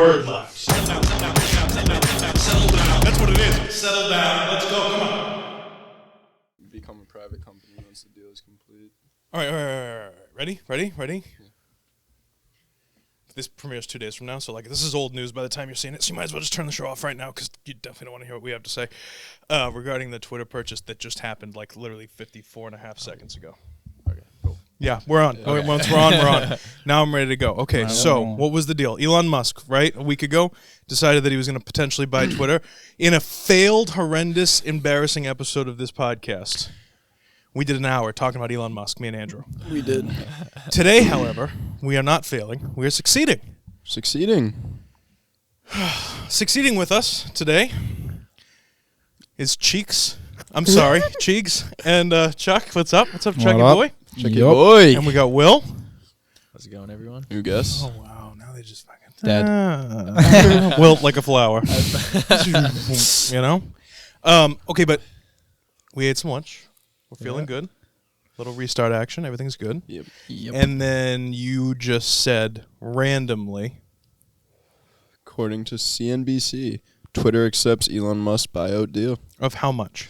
word left. Settle down. That's what it is. Settle down. Let's go. Come on. Become a private company once the deal is complete. All right. Ready? Yeah. This premieres 2 days from now, so this is old news by the time you're seeing it, so you might as well just turn the show off right now because you definitely don't want to hear what we have to say regarding the Twitter purchase that just happened literally 54 and a half seconds ago. Okay, cool. Yeah, we're on. Okay. Once we're on. Now I'm ready to go. Okay, so what was the deal? Elon Musk, right, a week ago, decided that he was going to potentially buy Twitter in a failed, horrendous, embarrassing episode of this podcast. We did an hour talking about Elon Musk, me and Andrew. We did. Today, however, we are not failing. We are succeeding. Succeeding with us today is Cheeks. I'm sorry, Cheeks. And Chuck, what's up? What's up, Chucky boy? Chucky boy. And we got Will. How's it going, everyone? New guess? Oh, wow. Now they just fucking... Dead. Wilt like a flower. You know? Okay, but we ate some lunch. We're feeling good. Little restart action. Everything's good. Yep. And then you just said randomly, according to CNBC, Twitter accepts Elon Musk buyout deal. of how much?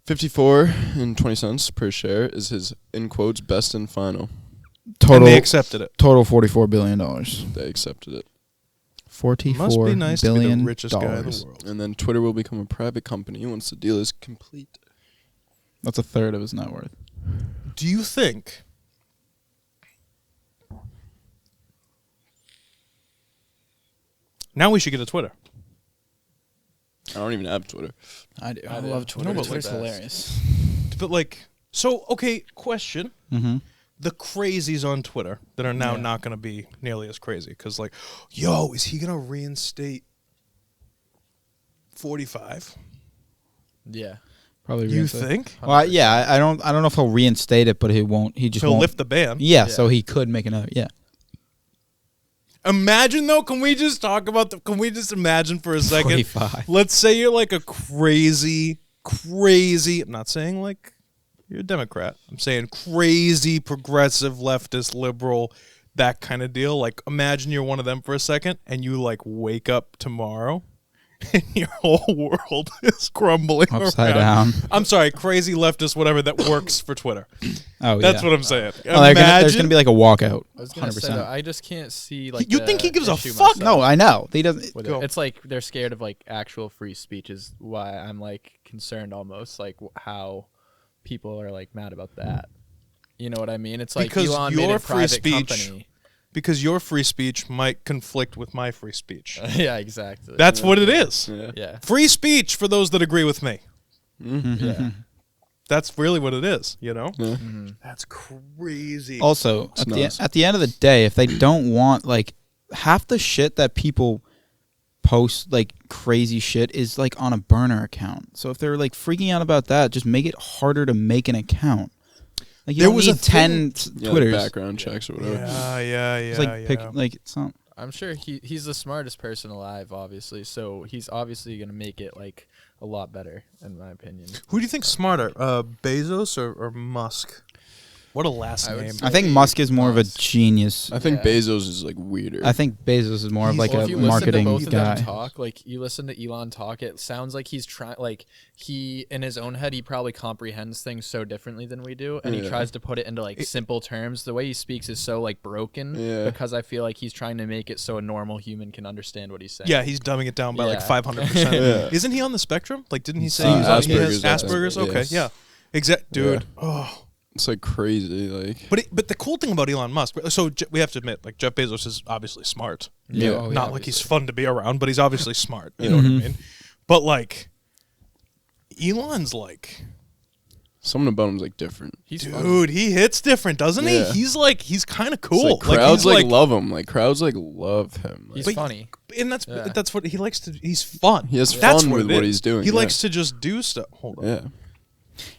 54.20 per share is his, in quotes, best and final. And they accepted it. Total $44 billion. They accepted it. $44 Must be nice to be billion the richest guy in the world. And then Twitter will become a private company once the deal is complete. That's a third of his net worth. Do you think... Now we should get a Twitter. I don't even have Twitter. I do. I do. love Twitter. No, but Twitter's like- hilarious. But so, okay, question. Mm-hmm. The crazies on Twitter that are now Yeah. not going to be nearly as crazy. Because yo, is he going to reinstate 45? Yeah. Probably. You reinstate. think? Well, yeah. I don't know if he'll reinstate it, but he won't. He just He'll won't lift the ban. Yeah, Yeah. so he could make another. Yeah. Imagine though, can we just talk about can we just imagine for a second? 45. Let's say you're a crazy, I'm not saying you're a Democrat. I'm saying crazy, progressive, leftist, liberal, that kind of deal. Imagine you're one of them for a second and you wake up tomorrow and your whole world is crumbling Upside around. down. I'm sorry, crazy leftist, whatever that works for Twitter. Oh, That's yeah. what I'm saying. Oh, there's going to be a walkout. I was gonna say though, 100%. I just can't see You think he gives a issue fuck? myself No, I know. He doesn't. with Go. it. It's they're scared of actual free speech is why I'm concerned almost how people are mad about that. You know what I mean? It's Because Elon your made a free private speech- company. Because your free speech might conflict with my free speech. Yeah, exactly. That's what it is. Yeah. yeah. Free speech for those that agree with me. Mm-hmm. Yeah. That's really what it is, you know? Yeah. Mm-hmm. That's crazy. Also, It's at nuts. the end of the day, if they don't want half the shit that people post crazy shit is on a burner account. So if they're freaking out about that, just make it harder to make an account. You There don't was a need 10 Yeah, Twitters. background checks or whatever. Yeah. It's it's not. I'm sure he's the smartest person alive, obviously. So he's obviously gonna make it a lot better, in my opinion. Who do you think's smarter, Bezos or Musk? What a last I would name. say- I think Musk is more of a Musk. genius. I think Yeah. Bezos is weirder. I think Bezos is more of Well, Well, a if you listen marketing to both of guy. them talk, you listen to Elon talk, it sounds like he's trying, he in his own head, he probably comprehends things so differently than we do, and he Yeah. tries to put it into simple terms. The way he speaks is so broken, Yeah. because I feel like he's trying to make it so a normal human can understand what he's saying. Yeah, he's dumbing it down by Yeah. 500%. Yeah. Isn't he on the spectrum? Didn't he say He he was has Asperger's, I think. Asperger's? Okay, Yes. yeah. Dude. Yeah. Oh. It's crazy. But the cool thing about Elon Musk, so we have to admit, Jeff Bezos is obviously smart. Yeah. Yeah. Oh, yeah, Not he's obviously. fun to be around, but he's obviously smart. You know what I mean? But Elon's Something about him's different. He's funny. dude, he hits different, doesn't he? Yeah. He's kind of cool. It's crowds he's love him. Crowds love him. He's But- funny. and that's Yeah. that's what he likes to. He's fun. He has That's fun with what it he's is. doing, He yeah. likes to just do stuff. Hold on. Yeah.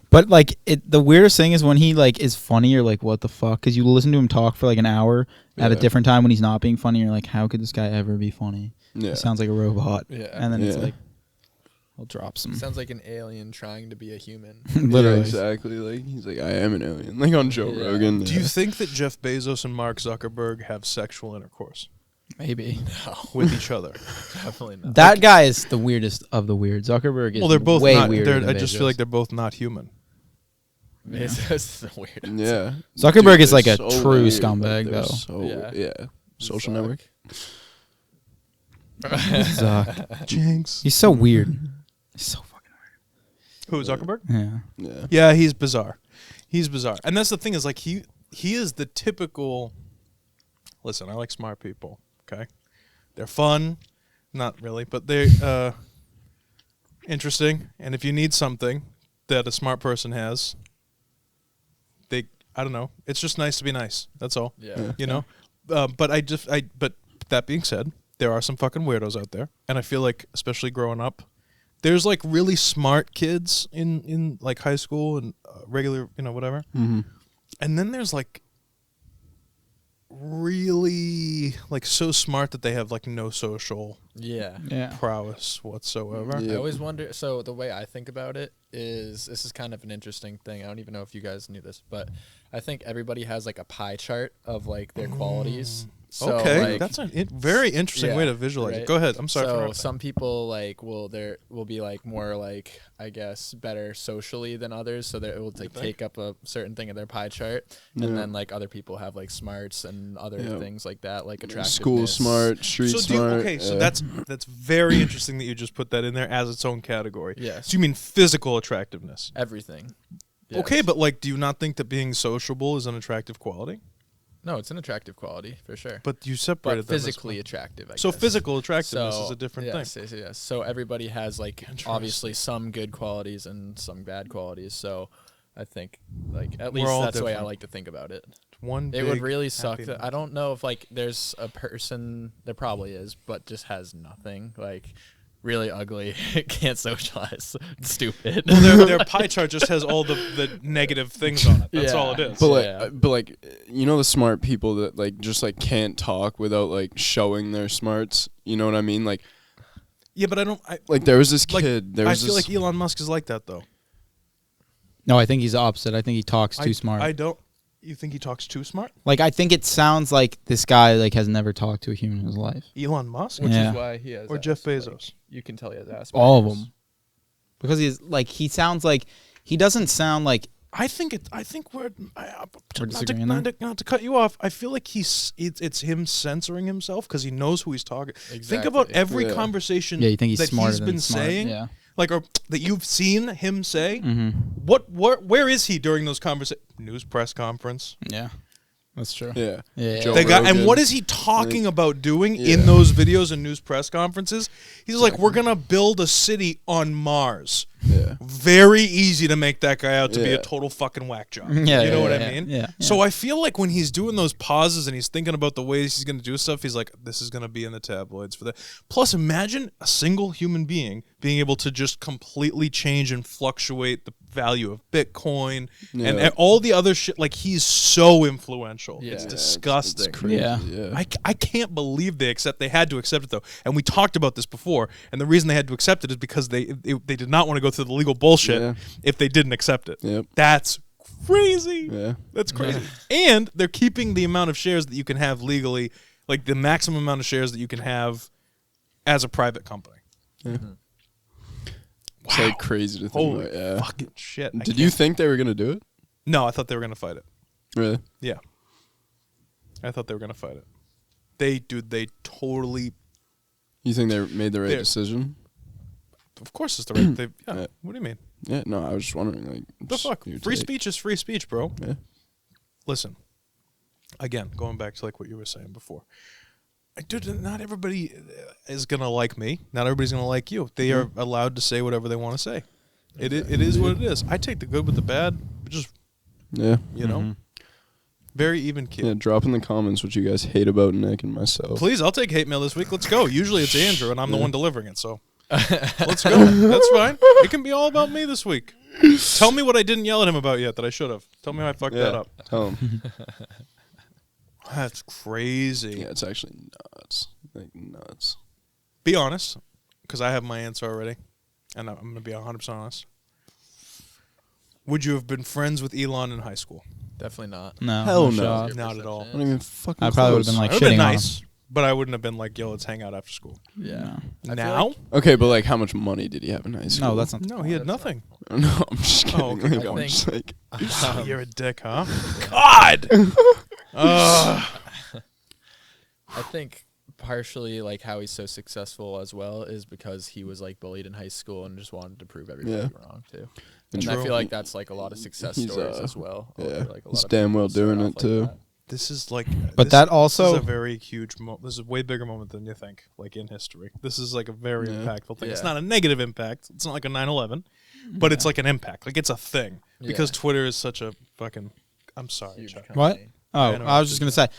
But the weirdest thing is when he is funny, you're what the fuck? Because you listen to him talk for an hour at a Yeah. different time when he's not being funny. You're how could this guy ever be funny? Yeah. He sounds like a robot. Yeah. And then it's Yeah. he'll drop some. Sounds like an alien trying to be a human. Literally. Yeah, exactly. He's I am an alien. On Joe Yeah. Rogan. Do you think that Jeff Bezos and Mark Zuckerberg have sexual intercourse? Maybe. with each other. Definitely not. That guy is the weirdest of the weird. Zuckerberg is Well, they're both way not. weirder. I just feel like they're both not human. It's just weird. Yeah. Zuckerberg is they're like a so true weird, scumbag, they're though. So, Yeah. yeah. Social network. Zuck. Jinx. He's so weird. He's so fucking Who, Zuckerberg? weird. Yeah. Yeah. Yeah, he's bizarre. He's bizarre. And that's the thing is, like, he is the typical... Listen, I like smart people, okay? They're fun. Not really, but they're interesting. And if you need something that a smart person has, I don't know. It's just nice to be nice. That's all. Yeah. You know? But but that being said, there are some fucking weirdos out there. And I feel like, especially growing up, there's like really smart kids in like high school and regular, whatever. Mm-hmm. And then there's like really like so smart that they have like no social Yeah. Yeah. prowess whatsoever. Yeah. I always wonder. So the way I think about it is, this is kind of an interesting thing. I don't even know if you guys knew this, but I think everybody has like a pie chart of like their qualities. So, Okay, like, that's a very interesting way yeah, to visualize it. right? Go ahead. I'm sorry for So interrupting. some people like will be like more like, I guess, better socially than others, so that it will like take up a certain thing in their pie chart, and Yeah. then like other people have like smarts and other Yeah. things like that, like attractiveness. School smart, street So smart. so that's very interesting that you just put that in there as its own category. Yes. So you mean physical attractiveness? Everything. Okay, Yes. but like, do you not think that being sociable is an attractive quality? No, it's an attractive quality for sure. But you But separated them as physically one. attractive. I So guess. physical attractiveness So, is a different yes, thing. Yes. So everybody has like obviously some good qualities and some bad qualities. So I think like at We're least all that's the way I different. like to think about it. One It would big really suck. happy I don't know if like there's a person, there probably is, but just has nothing, like really ugly, can't socialize, stupid. Well, their pie chart just has all the negative things on it. That's Yeah. all it is. But like, Yeah. the smart people that like just like can't talk without like showing their smarts. You know what I mean? Like Yeah, but I don't. like there was this Like, kid. There I was feel this, like Elon Musk is like that though. No, I think he's the opposite. I think he talks too smart. I don't. You think he talks too smart? Like, I think it sounds like this guy like has never talked to a human in his life. Elon Musk Which Yeah. is why he has or Jeff Asperger's. Bezos? You can tell he has Asperger's. All of them. Because he sounds like he doesn't sound like I think we're We're disagreeing there? not to cut you off. I feel like it's him censoring himself because he knows who he's talking. Think about Exactly. every Yeah. conversation yeah. You think he's that smarter he's than been smart. saying, Yeah. like, or that you've seen him say. Mm-hmm. Where is he during those conversations? News press conference. Yeah. That's true. yeah. Yeah. Joe They got, and Rogan. what is he talking about doing Yeah. in those videos and news press conferences? He's like, we're gonna build a city on Mars. Yeah. Very easy to make that guy out to be a Yeah. total fucking whack job. Yeah, You know yeah, what yeah, I mean? yeah, So I feel like when he's doing those pauses and he's thinking about the ways he's gonna do stuff, he's like, this is gonna be in the tabloids for that. Plus, imagine a single human being being able to just completely change and fluctuate the value of Bitcoin and Yeah. all the other shit. Like, he's so influential. Yeah. It's Yeah, disgusting. It's crazy. Yeah. Yeah. I can't believe they had to accept it though, and we talked about this before. And the reason they had to accept it is because they did not want to go through the legal bullshit Yeah. if they didn't accept it. Yep. That's crazy. Yeah. That's crazy. And they're keeping the amount of shares that you can have legally, like the maximum amount of shares that you can have as a private company. It's like crazy to think Holy about. Yeah. fucking shit! I Did you can't- think they were gonna do it? No, I thought they were gonna fight it. Really? Yeah, I thought they were gonna fight it. They totally. You think they made the right They're- decision? Of course, it's the right. They, yeah. Yeah. What do you mean? Yeah. No, I was just wondering. Like, The just fuck? your Free take. speech is free speech, bro. Yeah. Listen, again, going back to like what you were saying before. Dude, not everybody is gonna like me. Not everybody's gonna like you. They are allowed to say whatever they want to say. It is what it is. I take the good with the bad. Just Yeah. you know, very even kid. Yeah. Drop in the comments what you guys hate about Nick and myself. Please, I'll take hate mail this week. Let's go. Usually it's Andrew, and I'm the Yeah. one delivering it. So let's go. That's fine. It can be all about me this week. Tell me what I didn't yell at him about yet that I should have. Tell me how I fucked that Yeah. up. Tell him. That's crazy. Yeah. It's actually nuts. Like nuts. Be honest, because I have my answer already, and I'm going to be 100% honest. Would you have been friends with Elon in high school? Definitely not. No. Hell no. shot. Not at all. I don't even fucking. I probably would've close. been like I would've been shitting on nice, but I wouldn't have been like, yo, let's hang out after school. Yeah. Now? Okay, but like, how much money did he have in high school? No, that's not. No, he had nothing. No, I'm just kidding. Oh, okay, Like, go I'm on. just like, You're a dick, huh? God! I think partially like how he's so successful as well is because he was like bullied in high school and just wanted to prove everybody wrong too. And I True. feel like that's like a lot of success He's, stories as well. yeah, over, like, a lot he's of damn people well start doing off it like too. that. This is like, But that also- this is a very huge this is a way bigger moment than you think, like in history. This is like a very impactful thing. It's Yeah. not a negative impact. It's not like a 9/11, but it's like an impact. Like it's a thing because Yeah. Twitter is such a fucking. I'm sorry, Huge Chuck. company. What? Oh, I know I was what just you're gonna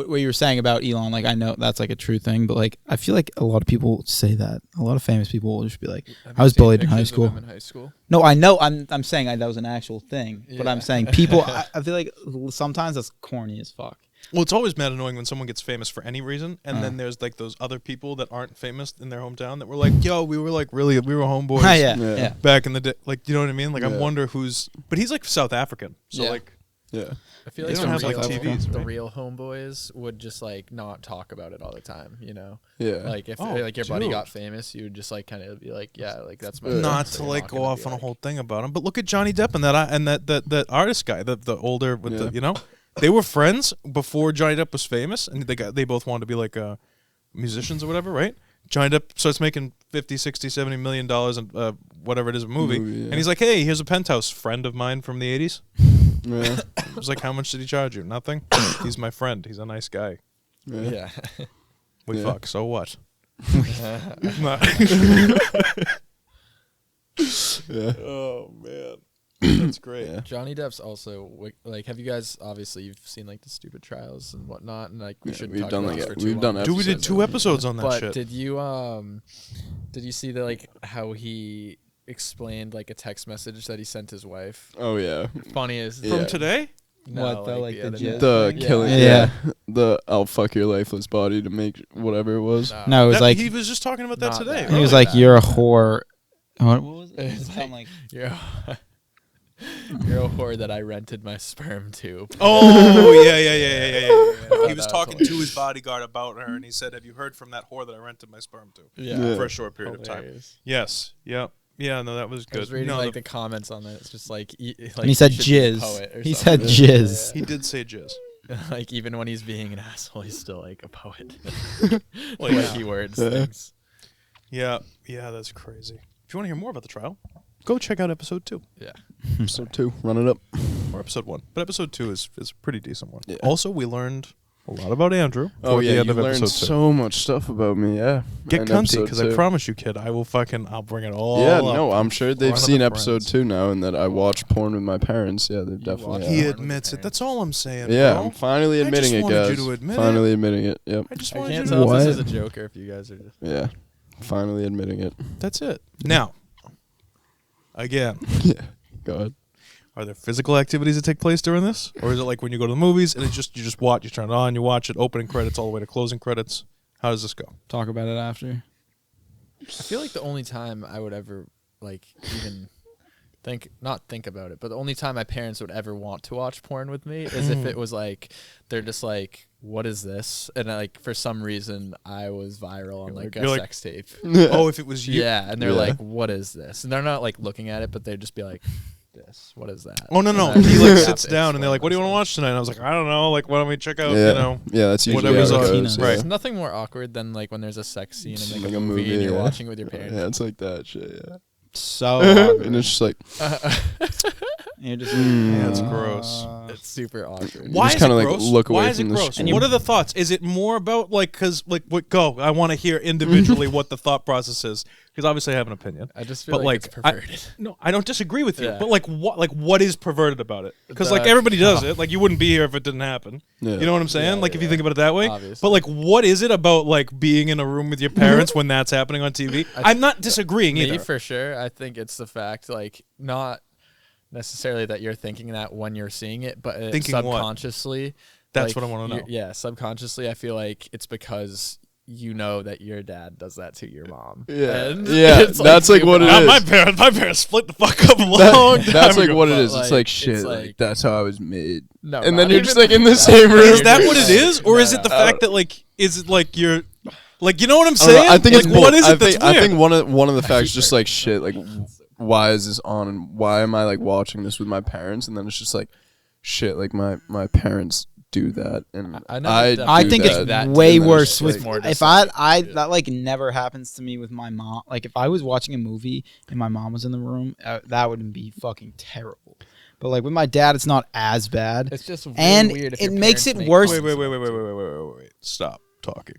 say, what you were saying about Elon. Like, I know that's like a true thing, but like, I feel like a lot of people say that. A lot of famous people will just be like, Have I you was seen bullied in high pictures of school. him in high school? No, I know. I'm saying that was an actual thing, but I'm Yeah. saying people. I feel like sometimes that's corny as fuck. Well, it's always mad annoying when someone gets famous for any reason, and then there's like those other people that aren't famous in their hometown that were like, "Yo, we were like we were homeboys yeah, Yeah. yeah. back in the day." Like, you know what I mean? Like, I Yeah. wonder who's. But he's like South African, so Yeah. like, Yeah. I feel They like don't have, like, real, TVs, the right? real homeboys would just like not talk about it all the time, you know. Yeah. Like if Oh, like your buddy dude. got famous, you would just like kind of be like, yeah, like that's my not friend, so to you're like not go gonna off be on a like- whole thing about him, but look at Johnny Depp and that artist guy, the older with Yeah. the, you know, they were friends before Johnny Depp was famous, and they both wanted to be like musicians or whatever, right? Johnny Depp starts making 50, 60, 70 million dollars and whatever it is a movie, Yeah. and he's like, hey, here's a penthouse, friend of mine from the 80s. Yeah. I was like, how much did he charge you? Nothing. He's my friend. He's a nice guy. Yeah. Yeah. We Yeah. fuck. So what? Not- Yeah. oh man, that's great. Yeah. Johnny Depp's also like. Have you guys obviously you've seen like the stupid trials and whatnot, and like we Yeah, should we've talk done, about like, this for we've too done long. Dude, we did episodes 2 episodes on that But shit. did you see the like how he explained like a text message that he sent his wife? Oh yeah. Funny as Yeah. From today? no, What, the, like, the other jizz day. The thing? killing. Yeah. Yeah. The I'll fuck your lifeless body to make whatever it was. No, it was like he was just talking about that Not today. that. he was earlier. like, "You're a whore." What was it? It's Something like, You're you're a whore that I rented my sperm to. Oh yeah. He was That talking was to his bodyguard about her, and he said, "Have you heard from that whore that I rented my sperm to?" Yeah. For a short period of time. Hilarious. Yes. Yep. Yeah. No, that was I good. was reading no, like the comments on that. It's just like, and he said jizz. He said jizz. he did say jizz. Like even when he's being an asshole, he's still like a poet. Well, The way yeah. he words Yeah. things. Yeah. Yeah. That's crazy. If you want to hear more about the trial, go check out episode 2 Yeah. Episode 2. Run it up. or episode 1. But episode 2 is a pretty decent one. Yeah. Also, we learned a lot about Andrew. Oh toward yeah, the end you of learned episode 2. so much stuff about me. Yeah. Get in cunty, episode because I 2. promise you, kid, I'll bring it all Yeah, up. no, I'm sure they've Front of seen the episode friends. 2 now, and that I watch porn with my parents. Yeah, they've definitely. watch have. He porn with your admits it. parents. That's all I'm saying. Yeah, bro. I'm finally I just admitting it, wanted you guys. to admit Finally admitting it. Yep. I just I wanted you can't to tell if What? this is a joke or if you guys are just. Yeah. Finally admitting it. That's it. Now, again, Yeah. Go ahead. are there physical activities that take place during this, or is it like when you go to the movies and it's just you just watch, you turn it on, you watch it, opening credits all the way to closing credits? How does this go? Talk about it after. I feel like the only time I would ever like even not think about it, but the only time my parents would ever want to watch porn with me is if it was like they're just like, what is this? And like for some reason I was viral on like You're a like- sex tape. Oh, if it was you. Yeah, and they're Yeah. like, what is this? And they're not like looking at it, but they'd just be like, this, what is that? Oh no. And He I'd like have sits to down and they're explain like, "What do you want to myself. watch tonight?" And I was like, "I don't know. Like, why don't we check out? Yeah. You know, Yeah, that's usually whatever's how it on. goes. Right. Yeah. There's nothing more awkward than like when there's a sex scene in like, Like a movie and you're yeah. watching with your parents. Yeah, it's like that shit. Yeah. So And it's just like, you're just Yeah, it's gross. It's super awkward. Why just is it kinda, like, gross? look away Why is it from the gross? screen. What are the thoughts? Is it more about like because like what? Go. I want to hear individually what the thought process is because obviously I have an opinion. I just feel But, like, like, it's I- perverted. No, I don't disagree with you. Yeah. But like what is perverted about it? Because like The- everybody does it. Like you wouldn't be here if it didn't happen. Yeah. You know what I'm saying? Yeah, like if you yeah. think about it that way. Obviously. But like what is it about like being in a room with your parents when that's happening on TV? I'm not disagreeing Me either. for sure. I think it's the fact, like, not necessarily that you're thinking that when you're seeing it, but Thinking what? subconsciously. That's like, what I wanna know. Yeah, subconsciously, I feel like it's because you know that your dad does that to your mom. Yeah. And Yeah, it's, that's, like, what it super- is. My parents split the fuck up a long time that's like ago. what it But, is. It's like, like it's shit. Like, like- that's how I was made. No, And not then you're just even like in the that. same room. Is that what it is, or No, is it the no. fact that like is it like you're like, you know what I'm I don't know, saying? I think like, it's what both. is it that's I weird? think one of the facts just like shit. Like, why is this on? And why am I like watching this with my parents? And then it's just like, shit. Like my parents do that, and I never I done I do think that, it's that way and then worse it's with like- more if just I like, that like never happens to me with my mom. Like if I was watching a movie and my mom was in the room, that would be fucking terrible. But like with my dad, it's not as bad. It's just really And weird. If it your makes parents it make worse- comments Wait. about it, too. Stop talking.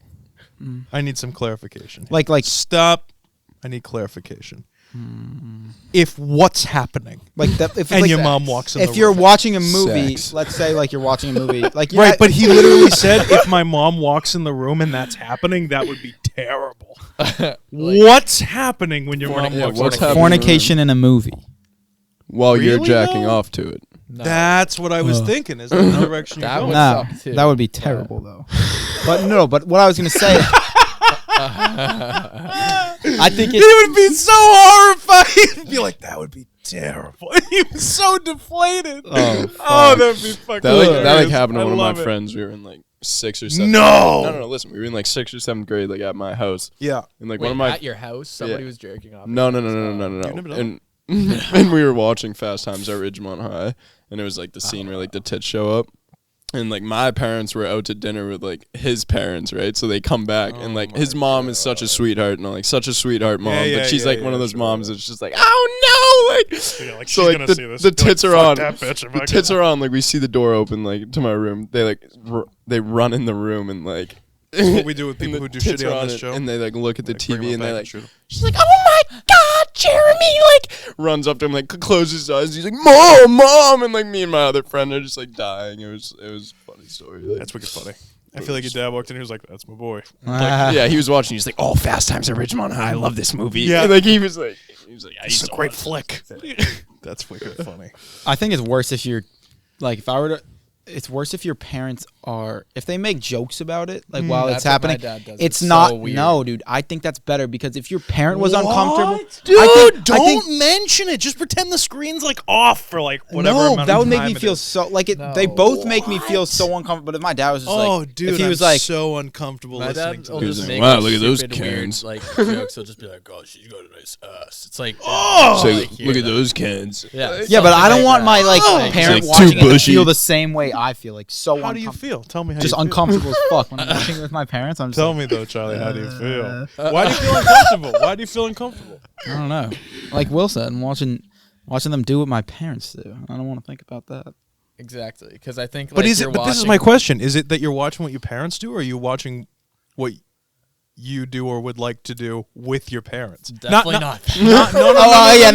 Mm. I need some clarification. Like Stop. I need clarification. If what's happening like that. If and like, your mom walks in the if you're room. watching a movie, Sex. let's say like you're watching a movie, like you're Right, not- but he literally said if my mom walks in the room and that's happening, that would be terrible. What's happening when your mom Yeah, walks what's in the room? happening? fornication in a movie. while you're Really, jacking though? off to it. No. That's what I was thinking. Is that the direction you're That going? would No, suck, too. that would be terrible though. But no, but what I was gonna say, I think He it's would be so horrified. He'd be like, that would be terrible. He was so deflated. Oh, Oh, that'd be fucking That like hilarious. happened to I one of my love it. friends. We were in like 6th or 7th. No. No. Listen, we were in like 6th or 7th grade, like at my house, Yeah. and like Wait, one of my at your house, somebody Yeah. was jerking off. no. You never know. And and we were watching Fast Times at Ridgemont High, and it was like the scene where like the tits show up. And like my parents were out to dinner with like his parents, right? So they come back and like his mom is such a sweetheart and like such a sweetheart mom, Yeah, but she's like one of those sure. moms that's just like, oh no, like Yeah, like, so she's like gonna the, see this the and be like, tits are "Fuck on, that bitch if the I tits can." are on. Like we see the door open like to my room. They like they run in the room and like That's what we do with and people the who do tits shitty are on on this it, show. and they like look at the Like, bring TV him and back they and like shoot him. she's like, oh my god, Jeremy, like runs up to him like closes his eyes. He's like, mom, and like me and my other friend are just like dying. It was a funny story. Like, That's wicked funny. I feel like your dad walked in. He was like, "That's my boy." yeah, he was watching. He's like, "Oh, Fast Times at Ridgemont High. I love this movie." Yeah. And, like he was like, "Yeah, It's a great flick. That's wicked funny. I think it's worse if you're like if I were to. It's worse if your parents are if they make jokes about it like while That's it's what my happening. dad does. It's It's not so weird. no, dude. I think that's better because if your parent was uncomfortable, Dude, I don't think mention it. Just pretend the screen's like off for like whatever no, amount that of would make time me it feel is. so like it. They No. both make me feel so uncomfortable. But if my dad was just Oh, like, dude, if he was I'm like, so uncomfortable My listening dad to will this. He's just like, make "Wow, like look at those stupid, weird, Karens." like jokes. He'll just be like, "Oh, she's got a nice ass." It's like, Oh! So, like, hear look at that. those kids. Yeah, yeah, but I don't something want my that. like Oh. parent It's like, watching too it to bushy. feel the same way I feel. Like so How do you uncomfortable. feel? Tell me how Just you feel. uncomfortable as fuck when I'm watching it with my parents. I'm just Tell like, me though, Charlie. How do you feel? Why do you feel uncomfortable? Why do you feel uncomfortable? I don't know. Like Will said, I'm watching them do what my parents do. I don't want to think about that. Exactly, because I think. But like, is it? you're But this is watching- my question: is it that you're watching what your parents do, or are you watching what you do or would like to do with your parents? Definitely not. No,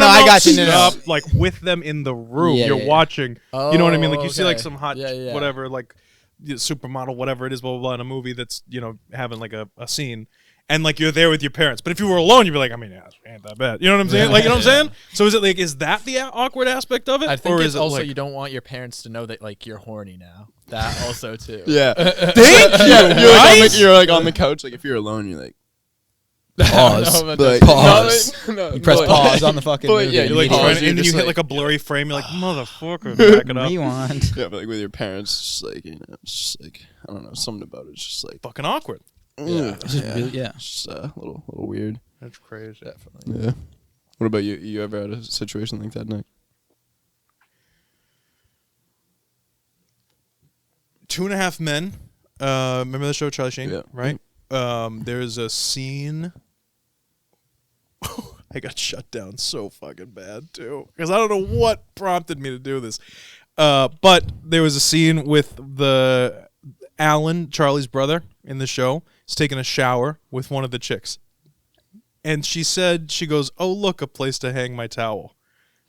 I got you. No, no. Stop, like with them in the room, Yeah, you're yeah. watching. You know what I mean? Like you see like okay. some hot Yeah. whatever, like supermodel, whatever it is, blah blah blah, in a movie that's having like a scene, and like you're there with your parents. But if you were alone, you'd be like, I mean, yeah, it ain't that bad. You know what I'm saying? Like you know what I'm saying? So is it like is that the awkward aspect of it, I think or it's is it also like you don't want your parents to know that like you're horny now. That also too. Yeah. thank Yeah, you? Right? you're like on the couch. Like if you're alone, you're like Pause. No, but like, Pause. No, You press but- pause on the fucking but movie. yeah, You're like Pause, trying to, you're and then just you hit like- like a blurry frame. You're like motherfucker, back it up. Rewind. Yeah, but like with your parents, just like just like I don't know, something about it's just like Fucking awkward. yeah, Just really- yeah. just a little weird. That's crazy. Definitely. Yeah. What about you? You ever had a situation like that, Nick? 2.5 Men. Remember the show, Charlie Sheen? Yeah. Right. There's a scene. I got shut down so fucking bad too because I don't know what prompted me to do this. But there was a scene with the Alan, Charlie's brother, in the show. He's taking a shower with one of the chicks, and she goes, "Oh look, a place to hang my towel."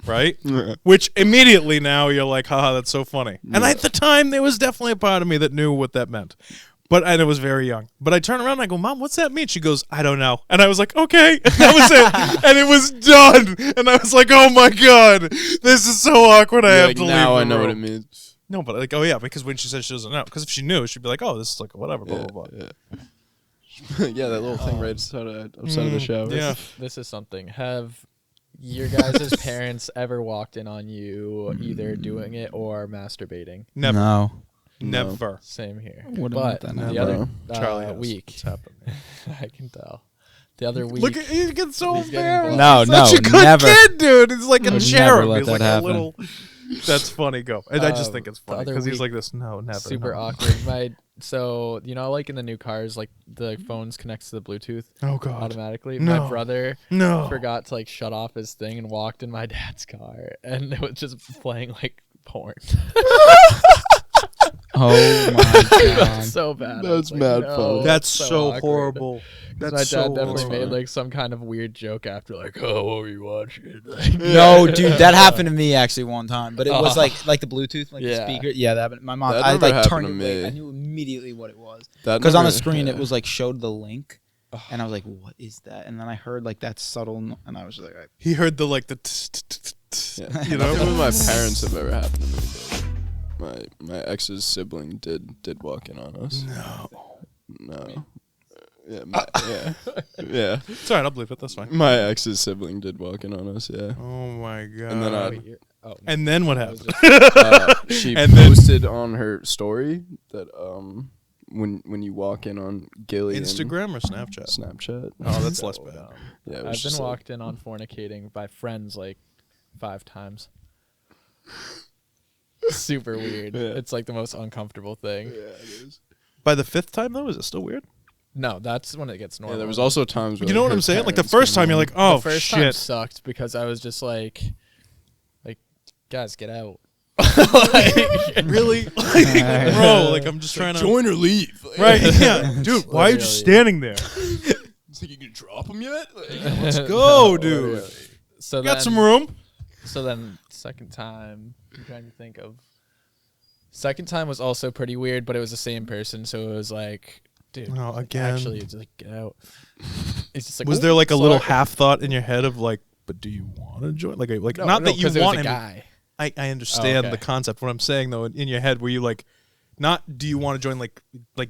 Right? Which immediately now you're like, haha, that's so funny. And at the time, there was definitely a part of me that knew what that meant. And I was very young. But I turn around and I go, Mom, what's that mean? She goes, I don't know. And I was like, okay. And that was it. And it was done. And I was like, oh my God, this is so awkward. I You're have like, to leave. now the I know what room." it means. No, but like, oh yeah, because when she said she doesn't know. Because if she knew, she'd be like, oh, this is like whatever, blah, blah, blah. Yeah. Yeah, that little thing right outside of the shower. Yeah. This is something. Have your guys' parents ever walked in on you either doing it or masturbating? Never. No. No. Never. Same here. Wouldn't But let that the happen. other Charlie has. week, What's happening? I can tell. The other week, Look at he gets so He's getting embarrassed. blocked. No, Such a good never. kid, dude. He's like a Would cherub. never let He's that like happen. a little. That's funny. Go. And I just think it's the funny other because he's week, like this. No, never. super no. awkward. So like in the new cars, like the phones connects to the Bluetooth Oh god. automatically. No. My brother No. forgot to like shut off his thing and walked in my dad's car, and it was just playing like porn. Oh my It god. was so bad. I That's was like, mad no, funny. That's so so awkward. horrible. 'Cause That's my so dad definitely horrible. made like some kind of weird joke after, like, "Oh, what were you watching?" Like, No, dude, that happened to me actually one time, but it was Oh. like the Bluetooth, like the Yeah. speaker. Yeah, that happened. My mom, That I never like happened turned to it me. away. I knew immediately what it was That because on the never- screen yeah. it was like showed the link, and I was like, "What is that?" And then I heard like that subtle, and I was just like, He heard the like the. Yeah. You know? Nothing with my parents have ever happened to me. But my ex's sibling did walk in on us. No. Yeah. Yeah. It's alright. I'll believe it. That's fine. My ex's sibling did walk in on us. Yeah. Oh my god. And then I- wait, oh, And then what I was happened? just- She And then- posted on her story that when you walk in on Gilly Instagram or Snapchat? Snapchat. Oh, that's less so bad. dumb. Yeah, it was I've just been like- walked in on fornicating by friends like 5 times. Super weird. Yeah. It's like the most uncomfortable thing. Yeah, it is. By the 5th time though, is it still weird? No, that's when it gets normal. Yeah, there was also times where You know what her I'm saying? Like the parents first came time, you're in. like, oh the first time shit. sucked because I was just like, guys, get out. Really? Like, bro, like I'm just trying to. join or leave. Like, Right? Yeah, dude. Why are you just Literally. standing there? It's like you can drop him yet? Like, Let's go, dude. So Got then, some room. So then, second time, I'm trying to think of. Second time was also pretty weird, but it was the same person, so it was like, dude, Oh, like, again. actually, it's like get out. It's just like, Was "Oh, there like a little sorry." half thought in your head of like, but do you want to join? Like, No, not no, that you 'cause it was want a him. to- guy. I understand okay. the concept. What I'm saying though, in your head, were you like, not do you want to join? Like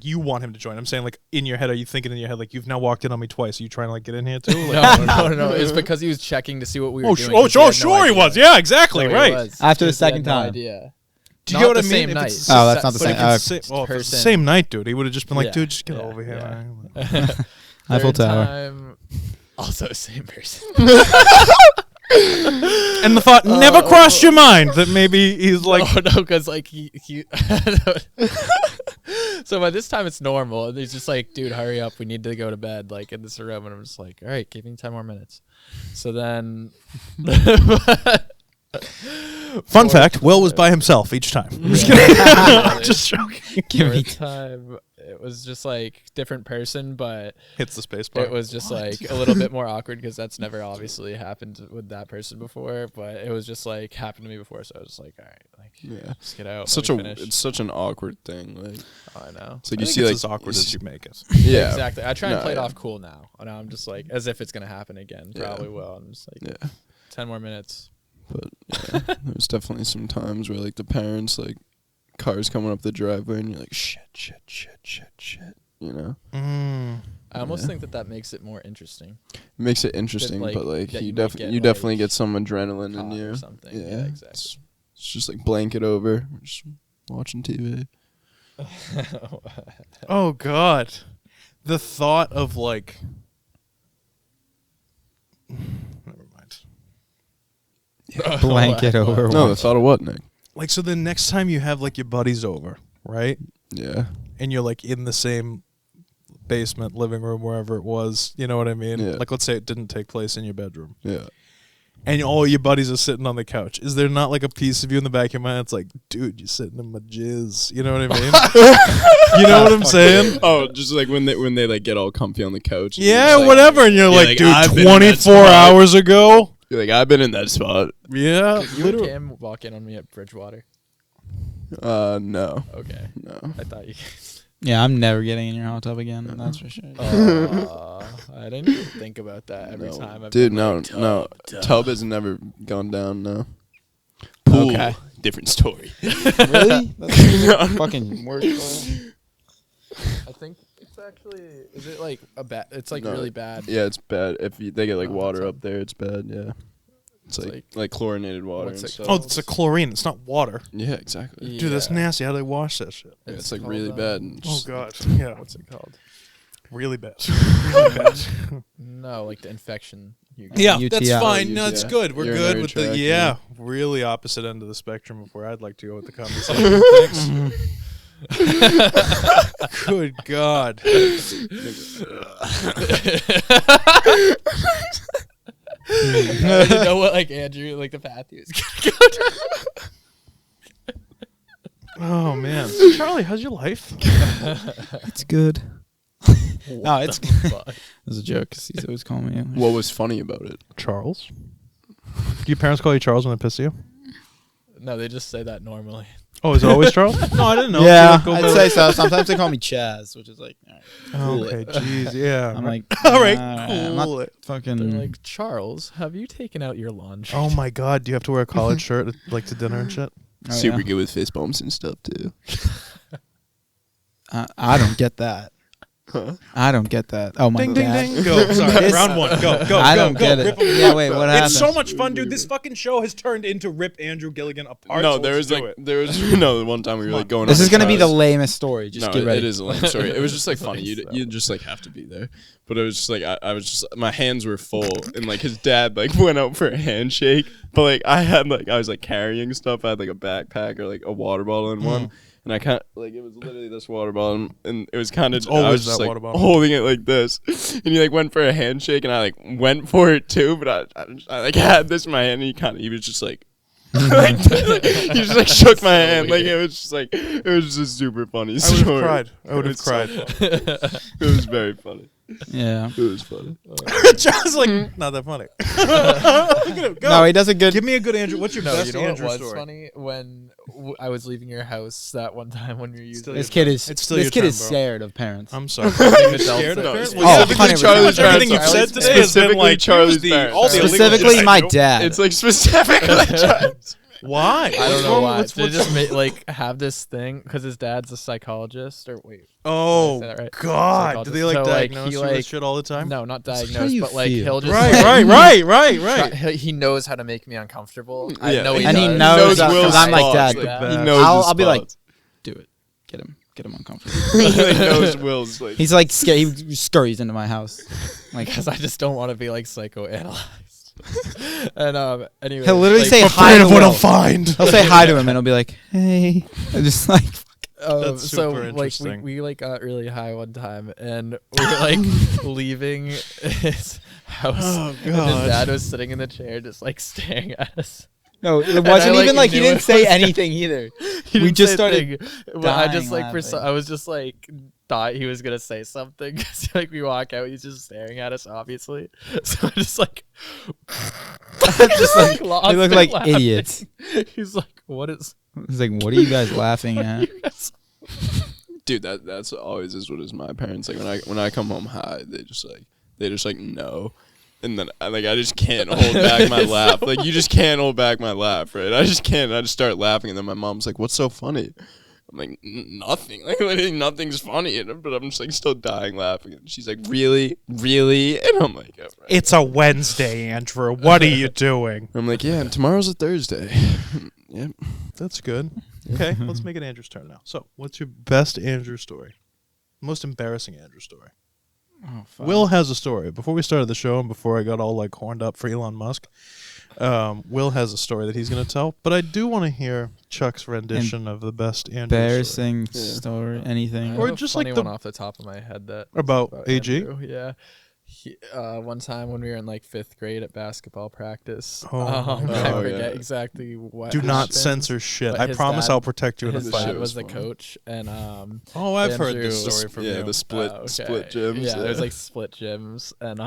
you want him to join. I'm saying like in your head, are you thinking in your head like you've now walked in on me twice? Are you trying to like get in here too? Like, No. It's because he was checking to see what we were Oh, doing. oh, 'cause he had sure, no he idea. was. Yeah, exactly, So he right. was, After the 'cause he had second no time. idea. Do you Not get what the I mean? same If night. it's Oh, that's not the but if same- it's okay. the if it's the Person. same night, dude, he would have just been like, Yeah. dude, just get Yeah. over here. Yeah. man. Eiffel Third Tower. time, also same person. And the thought never crossed your mind that maybe he's like, no, because like he So by this time it's normal, and he's just like, dude, hurry up, we need to go to bed, like in this room, and I'm just like, all right, give me 10 more minutes. So then, fun fact, Will was by himself each time. I'm just Yeah. just joking. Give me fourth time it was just like different person, but Hits the space bar. it was just like a little bit more awkward because that's never obviously happened with that person before, but it was just like happened to me before, so I was just like, all right, like yeah. just get out. Such let a me finish. it's such an awkward thing. Like Oh, I know. it's like I you think see it's like as awkward as you make it. yeah Exactly. I try and No, play it yeah. off cool now. And now I'm just like, as if it's gonna happen again. Yeah. Probably will. I'm just like, yeah. 10 more minutes. But yeah, there's definitely some times where like the parents like cars coming up the driveway and you're like shit. You know, I almost Yeah. think that makes it more interesting. it makes it interesting, like, but like that you you might get, definitely like, get some adrenaline in caught you or something. Yeah, Yeah, exactly. It's just like blanket over, just watching TV. Oh God, the thought of like, never mind. blanket over. No, the watch. thought of what, Nick? Like, so the next time you have like your buddies over, right, Yeah, and you're like in the same basement, living room, wherever it was, you know what I mean? Yeah. Like, let's say it didn't take place in your bedroom, yeah. and all your buddies are sitting on the couch. Is there not like a piece of you in the back of your mind? It's like, dude, you're sitting in my jizz. You know what I mean? You know what I'm saying? Oh, just like when they like get all comfy on the couch. and Yeah, you're just, like, whatever. And you're you're like, like, I've dude, been in that 24 spot. hours ago. You're like, I've been in that spot. Yeah, You and Cam walk in on me at Bridgewater. No, Okay. no. I thought you Yeah, I'm never getting in your hot tub again. That's for sure. I didn't even think about that every No. time. I've Dude, been no, like, no. tub. Tub has never gone down. No. Pool, Okay. different story. Really? That's fucking worse. I think it's actually, is it like a bad, it's like No. really bad. Yeah, it's bad. If they get like Oh, water that's up there, it's bad. Yeah. It's like chlorinated water what's and it stuff. Oh, it's a chlorine. It's not water. Yeah, exactly. Yeah. Dude, that's nasty. How do they wash that shit? Yeah, it's like called, really bad. And Oh just- god. Yeah. What's it called? Really bad. Really bad. No, like the infection. You get. Yeah, UTI. that's fine. No, it's UTI. good. We're Urinary good with the tract, really opposite end of the spectrum of where I'd like to go with the conversation. Thanks. Good God. I didn't know what like Andrew, like the path he was gonna go down. Oh man, Charlie, how's your life? It's good. No, it's The good. fuck? It was a joke because he's always calling me. English. What was funny about it? Charles. Do your parents call you Charles when they piss you? No, they just say that normally. Oh, is it always Charles? No, I didn't know. Yeah, Go I'd by- say so. Sometimes they call me Chaz, which is like, all right, Oh, cool okay, it. jeez, yeah. I'm like, all right, I'm not cool. fucking. They're like, Charles, have you taken out your laundry? Oh my God, do you have to wear a collared shirt like to dinner and shit? Oh, Super yeah. good with fist bumps and stuff too. I don't get that. Huh? I don't get that. Oh my Ding, ding, god. ding. Go. Sorry, This- round one. Go, go, I go, don't go. get Rip it. 'em Yeah, apart. wait, what happened? It's so much fun, dude. This fucking show has turned into Rip Andrew Gilligan apart. No, so there let's was do like it. there was the one time we were like going. This on is gonna be the trials. lamest story. Just No, get ready. it is a lame story. It was just like funny. Nice, though. You just like have to be there. But it was just like I was just my hands were full and like his dad like went out for a handshake. But like I was like carrying stuff. I had like a backpack or like a water bottle in one. And I kind like it was literally this water bottle, and it was kind of I always was just that like water bottle. holding it like this, and he like went for a handshake, and I like went for it too, but I like had this in my hand, and he was just like, like he just like shook my hand, like it was just like it was just super funny. I would story. have cried. I would It have was so cried. funny. It was very funny. Yeah. It was funny. Charles like not that funny. Look at him. Go. No, he does a good. Give me a good Andrew. What's your No, best you know what Andrew was story? funny? When I was leaving your house that one time when we were using Still This your kid turn. is. It's still This your kid turn, is bro. scared of parents. I'm sorry. adults. Scared of No, parents? it's- Well, Oh, specifically 100%. Charlie's everything you've parents. said today has been Specifically like Charlie's here's the parents. all the illegal Specifically, shit I my do. dad. It's like specifically. Why? I don't know wrong- why. what's- They what's- just like have this thing because his dad's a psychologist. Or wait, Oh Did I say that right? God! Do they like So, like, diagnose he, you with like- shit all the time? no, not how diagnosed, you but like feel. he'll just Right, like, right. He knows how to make me uncomfortable. I Yeah. know he And he does. knows that Will's 'cause I'm like, spots, Dad, like, the he best. knows his I'll be like, spots. do it. Get him uncomfortable. He like knows Will's like. He's like scared. He scurries into my house. Like because I just don't want to be like psychoanalyzed. And anyway, he'll literally like, say Afraid hi to of what I'll Will. find. He'll say hi to him and he'll be like, hey. And just like, That's so super like interesting. we like got really high one time and we were like leaving his house Oh, and his God. dad was sitting in the chair just like staring at us. no, it I, wasn't like, even like he knew didn't it say was- anything either. He We didn't just say a started thing, but I just dying like laughing. I was just like thought he was gonna say something because like we walk out he's just staring at us obviously, so I just like Just like, lost they look it like laughing. idiots. He's like, what is He's like, what are you guys laughing at? Dude, that's always is what is my parents like when I come home high, they just like no. And then I just can't hold back my laugh. Like you just can't hold back my laugh, right? I just can't. I just start laughing and then my mom's like, "What's so funny?" I'm like, "Nothing. Like literally nothing's funny." But I'm just like still dying laughing. And she's like, "Really? Really?" And I'm like, "Yeah, right." It's a Wednesday, Andrew. What are you doing? I'm like, "Yeah, and tomorrow's a Thursday." Yep. That's good. Okay, let's make it Andrew's turn now. So, what's your best Andrew story? Most embarrassing Andrew story? Oh, fuck. Will has a story. Before we started the show and before I got all like horned up for Elon Musk, Will has a story that he's going to tell. But I do want to hear Chuck's rendition of the best Andrew story. Embarrassing Yeah. story, I anything. Or have a just, like, funny the- one off the top of my head that About AG? Andrew. Yeah. One time when we were in like 5th grade at basketball practice, Oh, I no. forget Yeah. exactly what. Do not happened, censor shit. but I his promise dad- I'll protect you in a His This fight. shit dad was was the fun. coach, and Oh, I've heard this Andrew- story from yeah, you. the split okay. split gyms. Yeah, there's like split gyms, and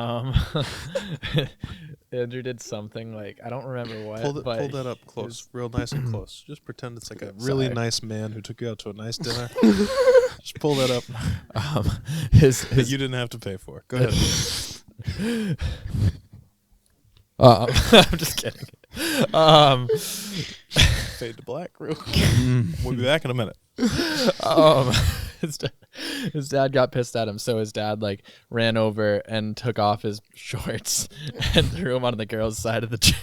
Andrew did something like I don't remember what. Pull but that up he close, was- real nice and close. Just pretend it's like a Okay, really sorry. nice man who took you out to a nice dinner. Just pull that up. his That you didn't have to pay for. Go ahead. I'm just kidding. Fade to black real quick. Mm. We'll be back in a minute. His dad got pissed at him, so his dad like ran over and took off his shorts and threw him on the girls' side of the gym.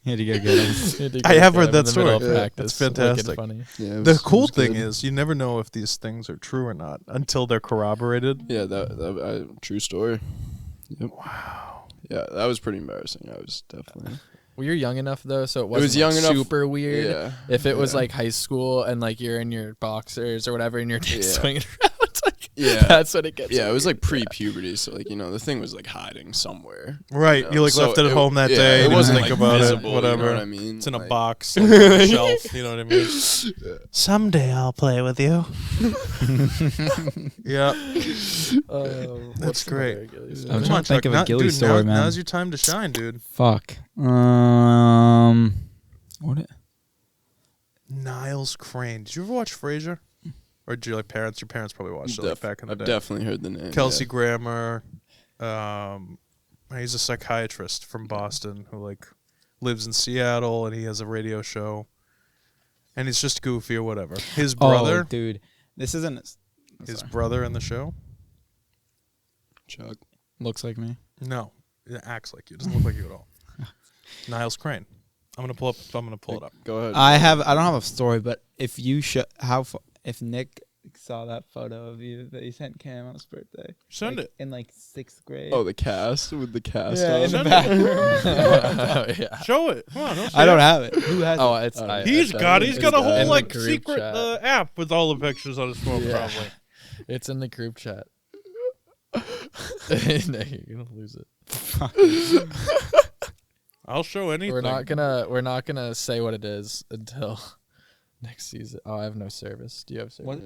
You had to go get him. I have heard in that the middle story. of Yeah, practice, that's fantastic. Funny. Yeah, The cool thing is you never know if these things are true or not until they're corroborated. Yeah, that true story. Yep. Wow. Yeah, that was pretty embarrassing. I was definitely. Well, you're young enough though, so it was wasn't young enough- super weird. Yeah. If it was like high school and like you're in your boxers or whatever and your dick's Yeah. swinging around, it's like Yeah. that's when it gets. Yeah, it was weird. like pre-puberty, so like the thing was like hiding somewhere. Right. You like So left it at home that day. It Didn't wasn't think like about visible, it. Whatever. You know what I mean? It's in a Like- box on a shelf. You know what I mean? Someday I'll play with you. Yeah. What's That's great. another Achilles I'm story? trying to think of a Gilly dude, story, man. Now's your time to shine, dude. Fuck. What? Niles Crane. Did you ever watch Frasier? Or did you like parents? Your parents probably watched it like back in the I've day. definitely heard the name. Kelsey yeah. Grammer. He's a psychiatrist from Boston who like lives in Seattle and he has a radio show. And he's just goofy or whatever. His brother, Oh, dude. This isn't. his brother in the show. Chuck. Looks like me. No, it acts like you. It doesn't look like you at all. Niles Crane. I'm gonna pull it up. Go ahead. I don't have a story, but if you if Nick saw that photo of you that he sent Cam on his birthday, Send like, it. in like 6th grade. Oh, the cast with the cast. yeah, on. in the Send it. back room. Oh, yeah. Show it. Come on. I don't have it. Who has Oh, it? it's. He's got a it's whole in the like group secret chat. app with all the pictures on his phone. Yeah. Probably. It's in the group chat. No, you're gonna lose it. I'll show anything. We're not gonna say what it is until next season. Oh, I have no service. Do you have service? What?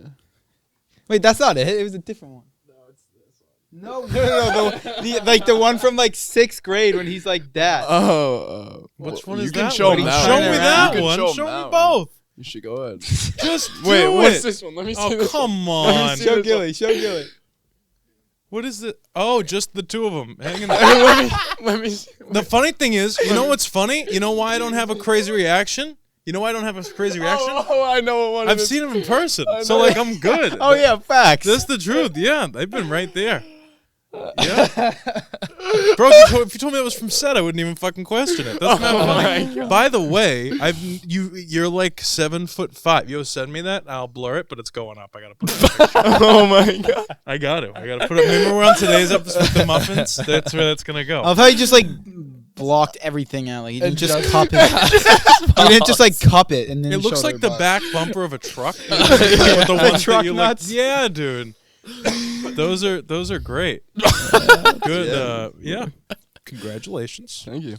Wait, that's not it. It was a different one. No, it's this one. No. The one from like 6th grade when he's like that. Oh. Which well, one is you can that show one? him that Show one. me You that can one. show him Show that me one. both. You should go ahead. Just Wait, do what's it. this one? Let me see Oh, this one. come on. Show Gilly. Show Gilly. What is it? Oh, just the two of them hanging there. Let me see. The funny thing is, you know what's funny? You know why I don't have a crazy reaction? You know why I don't have a crazy reaction? Oh, I know what one I've it is. seen him in person, so like I'm good. Oh yeah, facts. That's the truth. Yeah, they've been right there. Yeah, bro. If you told me that was from set, I wouldn't even fucking question it. That's not funny. By the way, you're like 7'5". Yo, send me that. I'll blur it, but it's going up. I gotta put it in the picture. Oh my god. I gotta put it. Remember we're on today's episode with the muffins? That's where that's gonna go. I love how you just like blocked everything out. Like he didn't And just just- cup it. He didn't just like cup it and then It looks showed like the everybody. back bumper of a truck. With the ones that truck you nuts? Like, yeah, dude. Those are great. Good. Yeah. Congratulations. Thank you.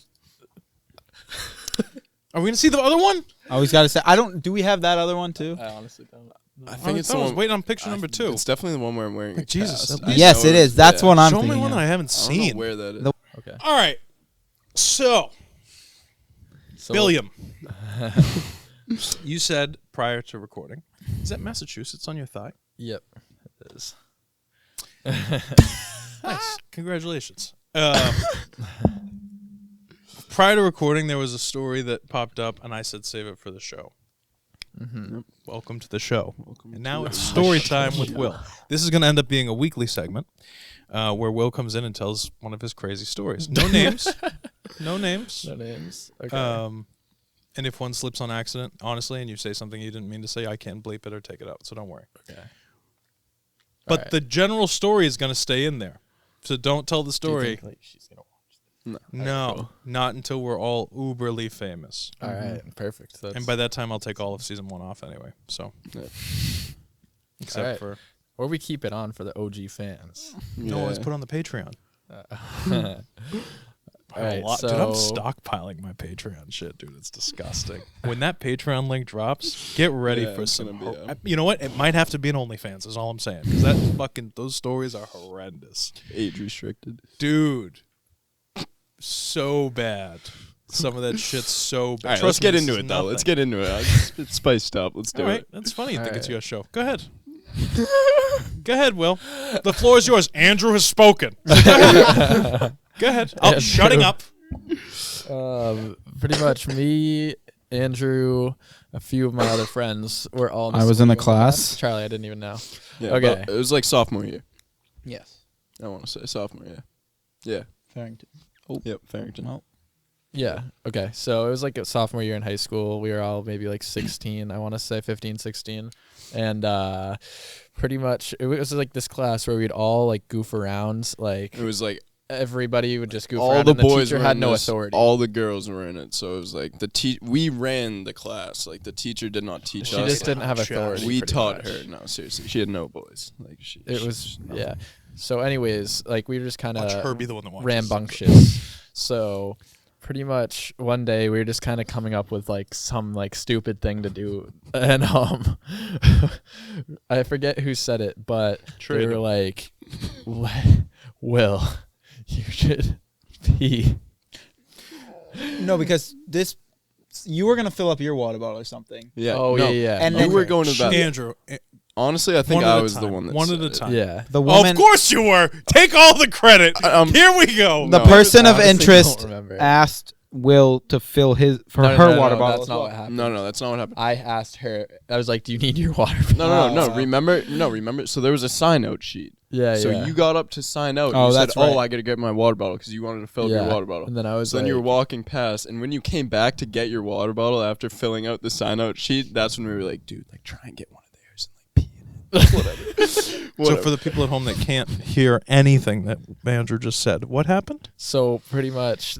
Are we gonna see the other one? I always gotta say, I don't. Do we have that other one too? I honestly don't. I think it's the I was one. waiting on picture number 2. It's definitely the one where I'm wearing a Jesus, cast. at I least- Yes, know it is. That's yeah. one I'm Show me thinking. one of. I haven't I don't know seen. where that is. The- Okay. All right. So, So Billiam, you said prior to recording, is that Massachusetts on your thigh? Yep. It is. Nice. Congratulations. Prior to recording, there was a story that popped up, and I said save it for the show. Mm-hmm. Welcome to the show. And now it's story time with Will. This is going to end up being a weekly segment where Will comes in and tells one of his crazy stories. No names. No names. No names. Okay. And if one slips on accident, honestly, and you say something you didn't mean to say, I can't bleep it or take it out, so don't worry. Okay. But Alright. the general story is going to stay in there. So don't tell the Do you story. think, like, she's gonna watch No, not until we're all uberly famous. this? All right. Perfect. That's, And by that time, I'll take all of season 1 off anyway. So, Yeah. except Alright. for or we keep it on for the OG fans. no, let's put on the Patreon. All right. Dude, I'm So stockpiling my Patreon shit, dude. It's disgusting. When that Patreon link drops, get ready Yeah, for it's some. gonna be, You know what? It might have to be an OnlyFans. Is all I'm saying. Because that fucking those stories are horrendous, Age restricted. dude. So bad. Some of that shit's so bad. All right, Trust let's me, get this into is it though. Let's nothing. get into it. It's spiced up. Let's do All right, it. that's funny. You think it's Alright. your show? Go ahead. Go ahead, Will. The floor is yours. Andrew has spoken. Go ahead. Go ahead. I'm Andrew. shutting up. pretty much me, Andrew, a few of my other friends were all. I was in the same class. Charlie, I didn't even know. Yeah, Okay. but it was like sophomore year. Yes. I want to say sophomore year. Yeah. Farrington. Yep. Farrington. Well, Yeah. Okay. So it was like a sophomore year in high school. We were all maybe like 16, I want to say 15, 16. And pretty much it was like this class where we'd all like goof around. Like It was like everybody would just goof all around the and the boys teacher were had in no this, authority. all the girls were in it. So it was like we ran the class. Like the teacher did not teach She us. just didn't have authority. We pretty taught much. her. No, seriously, she had no boys. Like It was yeah. So anyways, like we were just kind Watch her of be the one that watches. rambunctious. So pretty much one day we were just kind of coming up with like some like stupid thing to do, and I forget who said it, but they were like, "Will, you should pee." No, because you were gonna fill up your water bottle or something. Yeah. Oh no, yeah. And you then- were going to that. Andrew, Honestly, I think one at I a was the time. one that One said at a it. time. Yeah. The woman, of course you were. Take all the credit. Here we go. the No, person I of honestly interest don't remember. asked Will to fill her water bottle. That's as not well. what happened. No, that's not what happened. I asked her. I was like, "Do you need your water?" No. Remember. So there was a sign out sheet. Yeah. So yeah. you got up to sign out. Oh, and you that's said, right. "Oh, I gotta get my water bottle," because you wanted to fill up your water bottle. And then I was So like, then you were walking past, and when you came back to get your water bottle after filling out the sign out sheet, that's when we were like, "Dude, like try and get one of theirs and like pee in it." Whatever. So for the people at home that can't hear anything that Andrew just said, what happened? So pretty much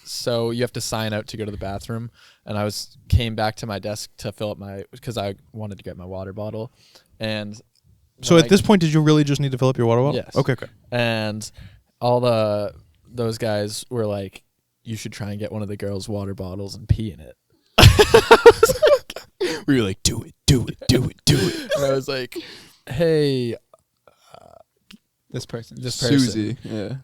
so you have to sign out to go to the bathroom, and I came back to my desk to fill up because I wanted to get my water bottle, and So at this point, did you really just need to fill up your water bottle? Yes. Okay. and all those guys were like, "You should try and get one of the girls' water bottles and pee in it." We were like, "Do it." And I was like, "Hey, This person. this person, Susie, yeah.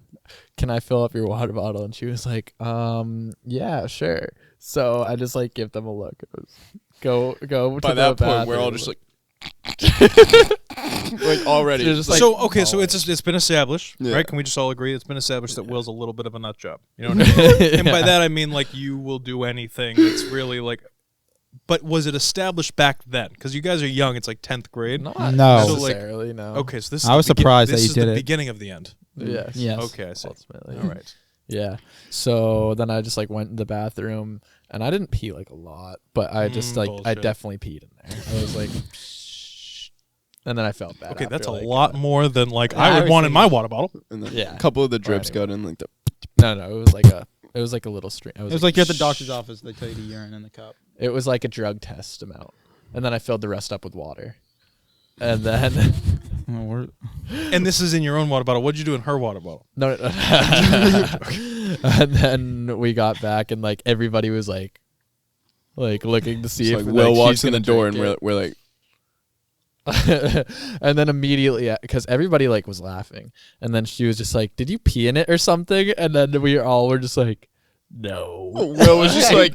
can I fill up your water bottle?" And she was like, yeah, sure." So I just like give them a look. It was, go By to that the point, we're all bathroom. just like already. You're just like, So so it's been established, Yeah. right? Can we just all agree it's been established that Will's a little bit of a nut job? You know what I mean? And by that I mean like you will do anything that's really like. But was it established back then? Because you guys are young. It's like 10th grade. not No. So, like, necessarily, no. Okay, so this. Is I was the surprised that this you is did the it. beginning of the end. Yes. Yes. Okay, I see. Ultimately. All right. Yeah. So then I just like went in the bathroom, and I didn't pee like a lot, but I just I bullshit. definitely peed in there. I was like, and then I felt bad. Okay, after, that's a like, lot more than like Yeah, I I would was want in my thinking- water bottle. And then Yeah. a couple of the drips anyway. got in like the. No, it was like a little stream. It was like you're at the doctor's office. They tell you to urine in the cup. It was like a drug test amount, and then I filled the rest up with water, and then And this is in your own water bottle. What'd you do in her water bottle? no, and then we got back, and like everybody was like looking to see It's if like Will she's walks in gonna the door and drink we're like, it. And then immediately, because everybody like was laughing, and then she was just like, "Did you pee in it or something?" And then we all were just like, "No." Will was just like,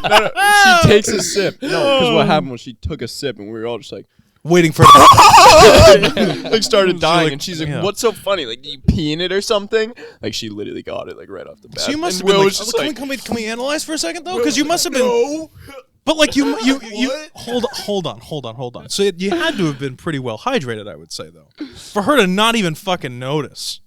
no, she takes a sip. No, because what happened was she took a sip and we were all just like, Waiting for. like started dying, like, and she's like, yeah. "What's so funny? Like, do you pee in it or something?" Like, she literally got it like right off the bat. So you must and have been Will like, was just like, can we analyze for a second though? Because you must have been. But like you hold on. So you had to have been pretty well hydrated, I would say though, for her to not even fucking notice.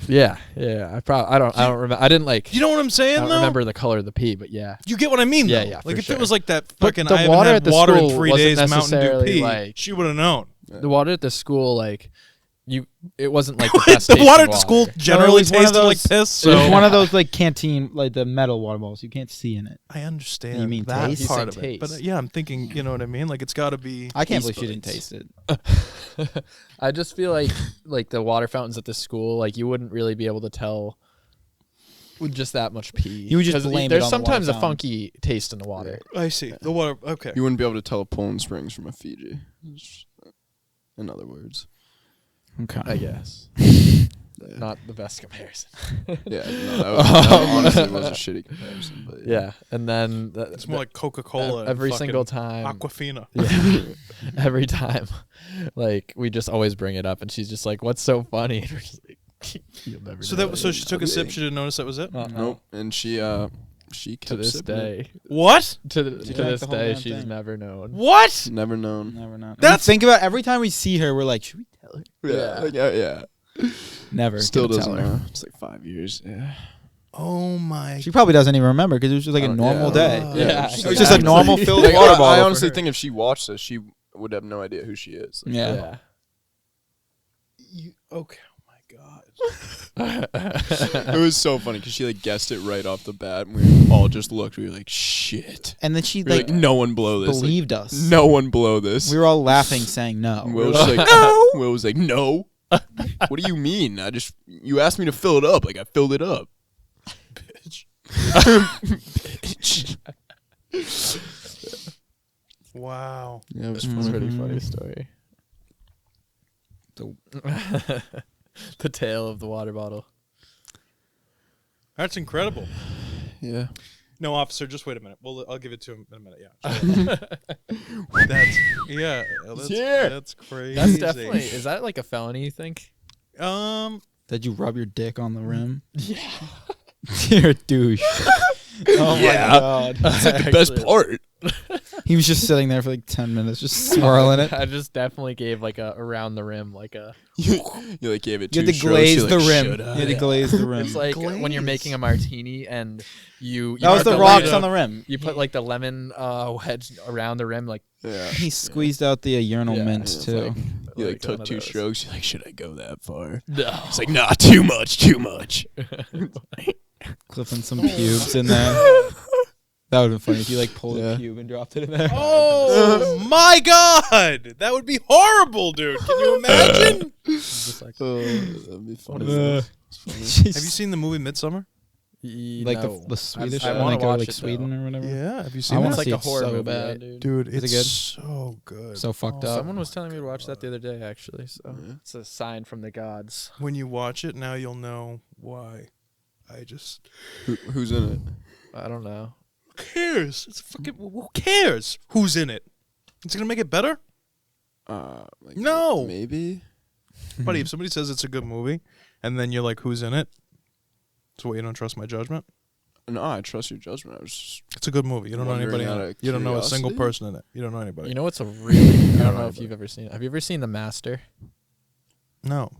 Yeah. I don't remember. I didn't like. You know what I'm I saying don't though? remember the color of the pee, but yeah. You get what I mean? Yeah, though? yeah, Like for if sure. it was like that But fucking the I haven't water had at the water in school 3 wasn't days Mountain Dew necessarily, pee, like- she would have known. The water at the school, like it wasn't like the best. The tasting water at the school water. generally was one of tasted like those- piss. It was So one of those like canteen, like the metal water bottles. You can't see in it. I understand You mean that taste? part He's of saying it, but taste. yeah, I'm thinking, you know what I mean? Like it's got to be. I can't taste believe she didn't buds. taste it. I just feel like the water fountains at the school, like you wouldn't really be able to tell with just that much pee. You would just 'Cause blame it there's on the water sometimes a fountain. funky taste in the water. I see the water. Okay. you wouldn't be able to tell a Poland Springs from a Fiji. In other words, Okay. I guess. Not the best comparison. yeah, no, that honestly was a shitty comparison. But Yeah, and then It's more like Coca-Cola. every and single fucking time. Aquafina. Yeah. Every time, like we just always bring it up, and she's just like, "What's so funny?" And we're just like, "You'll never." So know." so she took a sip. She didn't notice that was it. Nope, and she kept to this sipping it. day, What? to drank this the whole day, damn she's thing. never known. What? Never known. Never not. That's- Think about every time we see her, we're like, should we tell her? Yeah. Yeah. Never. Still gonna doesn't tell her. know. It's like 5 years. Yeah. Oh my. She probably doesn't even remember because it was just like a normal day. Yeah, It was just a normal filled Like, water bottle. I for honestly her. think if she watched this, she would have no idea who she is. Like, Yeah. Okay. Oh my god. It was so funny because she like guessed it right off the bat, and we all just looked. We were like, "Shit!" And then she We were like, no one blow this. Like, believed us. no one blow this. We were all laughing, saying no. Will was like, no. Will was like, no. What do you mean? You asked me to fill it up. Like I filled it up. Bitch. Bitch. Wow. Yeah, it was It's a pretty Mhm. funny story. The tale of the water bottle. That's incredible. Yeah. No, officer, just wait a minute. Well, I'll give it to him in a minute. Yeah. That's here. That's crazy. That's definitely. Is that like a felony? You think? Did you rub your dick on the rim? Yeah. You're a douche. Oh Yeah. my god. That's like the best part. He was just sitting there for like 10 minutes, just swirling it. I just definitely gave like a around the rim, like a. You like gave it You two had to strokes, glaze you're the like, rim. should You I? had to glaze the rim. It's like when you're making a martini and you. That was put the lemon- rocks on the rim. You put like the lemon wedge around the rim, like. Yeah. He squeezed out the urinal Yeah, mints it's too. like- You like one took of 2 those. strokes. You're like, should I go that far? No. It's like, nah, too much, too much. Clipping some pubes in there. That would have been funny if you like pulled Yeah. a pube and dropped it in there. Oh my god, that would be horrible, dude. Can you imagine? Just like, That'd be What funny. is Have you seen the movie Midsummer? like no. the Swedish? I when wanna they go to watch like it, Sweden though. or whatever. Yeah. Have you I seen want It's that? to like see a it horror so movie, bad, right? Dude, Is it it's good? so good. So fucked up. Someone was telling me to watch that the other day, actually. So Yeah. it's a sign from the gods. When you watch it, now you'll know why. I just Who's in it? I don't know. who cares? It's fucking who cares? Who's in it? It's gonna make it better, Like, No. Maybe. buddy. If somebody says it's a good movie, and then you're like, "Who's in it?" So what? You don't trust my judgment? No, I trust your judgment. I was just It's a good movie. You don't know Wondering anybody in out it. of You don't know a single curiosity? person in it. You don't know anybody. You know what's a really? I don't know if you've ever seen it. Have you ever seen The Master? No.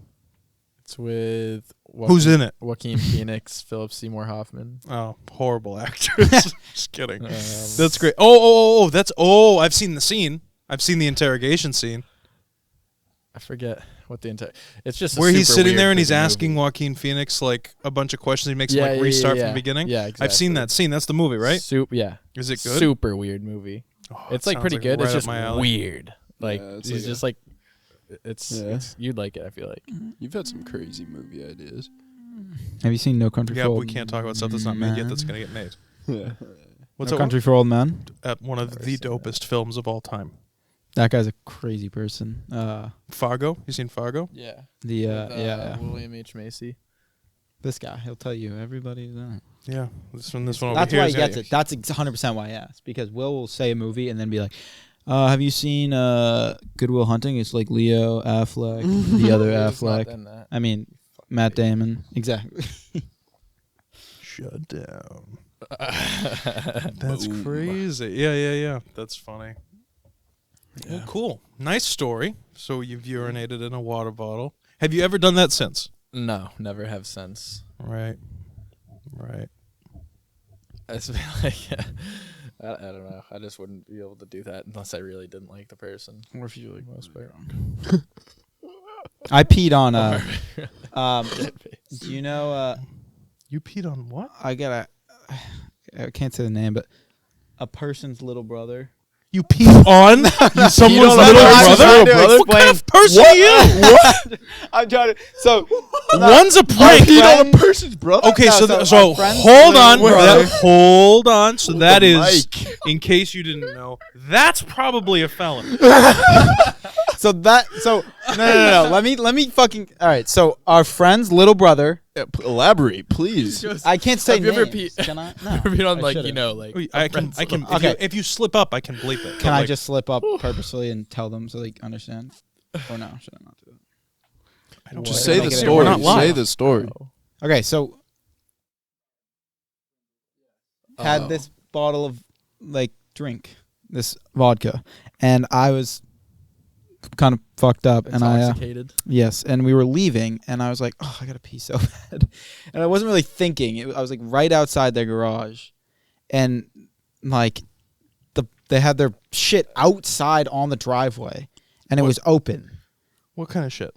It's with Who's in it? Joaquin Phoenix, Philip Seymour Hoffman. Oh, horrible actors. Just kidding. Um, That's great. Oh, that's I've seen the scene. I've seen the interrogation scene I forget what the entire. It's just where a he's super sitting weird, there and he's creepy asking movie. Joaquin Phoenix like a bunch of questions. He makes him like restart from the beginning. Yeah, exactly. I've seen that scene. That's the movie, right? Yeah, Is it good? super weird movie. Oh, It's it like sounds pretty good. right It's up just my alley. weird. Like Yeah, it's he's like just like. It's Yeah. you'd like it. I feel like. You've had some crazy movie ideas. Have you seen No Country Yeah, for but Old we can't talk about stuff that's not made yet. That's Men? gonna get made. Yeah. What's No that Country for Old Men? one? At one of the dopest films of all time. That guy's a crazy person. Fargo. You seen Fargo? Yeah. Yeah. William H Macy. This guy, he'll tell you everybody's in it. Yeah. This one over That's here. why is he gets gonna- it. That's 100% why I asked. Because Will say a movie and then be like, have you seen Good Will Hunting? It's like Leo, Affleck, the other He's not Affleck. in that. I mean, Matt Damon. Exactly. Shut down. That's crazy. Yeah. That's funny. Well, cool. Nice story. So you've urinated in a water bottle. Have you ever done that since? No, never have since. Right. I just feel like I don't know. I just wouldn't be able to do that unless I really didn't like the person. Or if you like Most part. I peed on do you know You peed on what? I can't say the name, but a person's little brother. You peed on someone's on little a brother? brother? What kind of person are you? What? I'm trying to. So One's a prank. peed on a person's brother. Okay, No, so so our friend's hold little on, brother- hold on. So that the is, in case you didn't know, that's probably a felony. So no. Let me fucking. All right. So our friend's little brother. Elaborate, please. I can't say Have you ever names. peed? Can I? No. Have you been on I like should've. you know like I a can. friend's little- Okay. If you slip up, I can bleep it. Can I just slip up purposely and tell them so they understand? Or no? Should I not do that? Just What? say Make the it- story. we're not live. Say the story. Okay. So had Oh. this bottle of like drink, this vodka, and I was kind of fucked up, and I Intoxicated. yes, and we were leaving, and I was like, oh, I gotta pee so bad, and I wasn't really thinking. I was like right outside their garage, and like they had their shit outside on the driveway, and it was open. What kind of shit?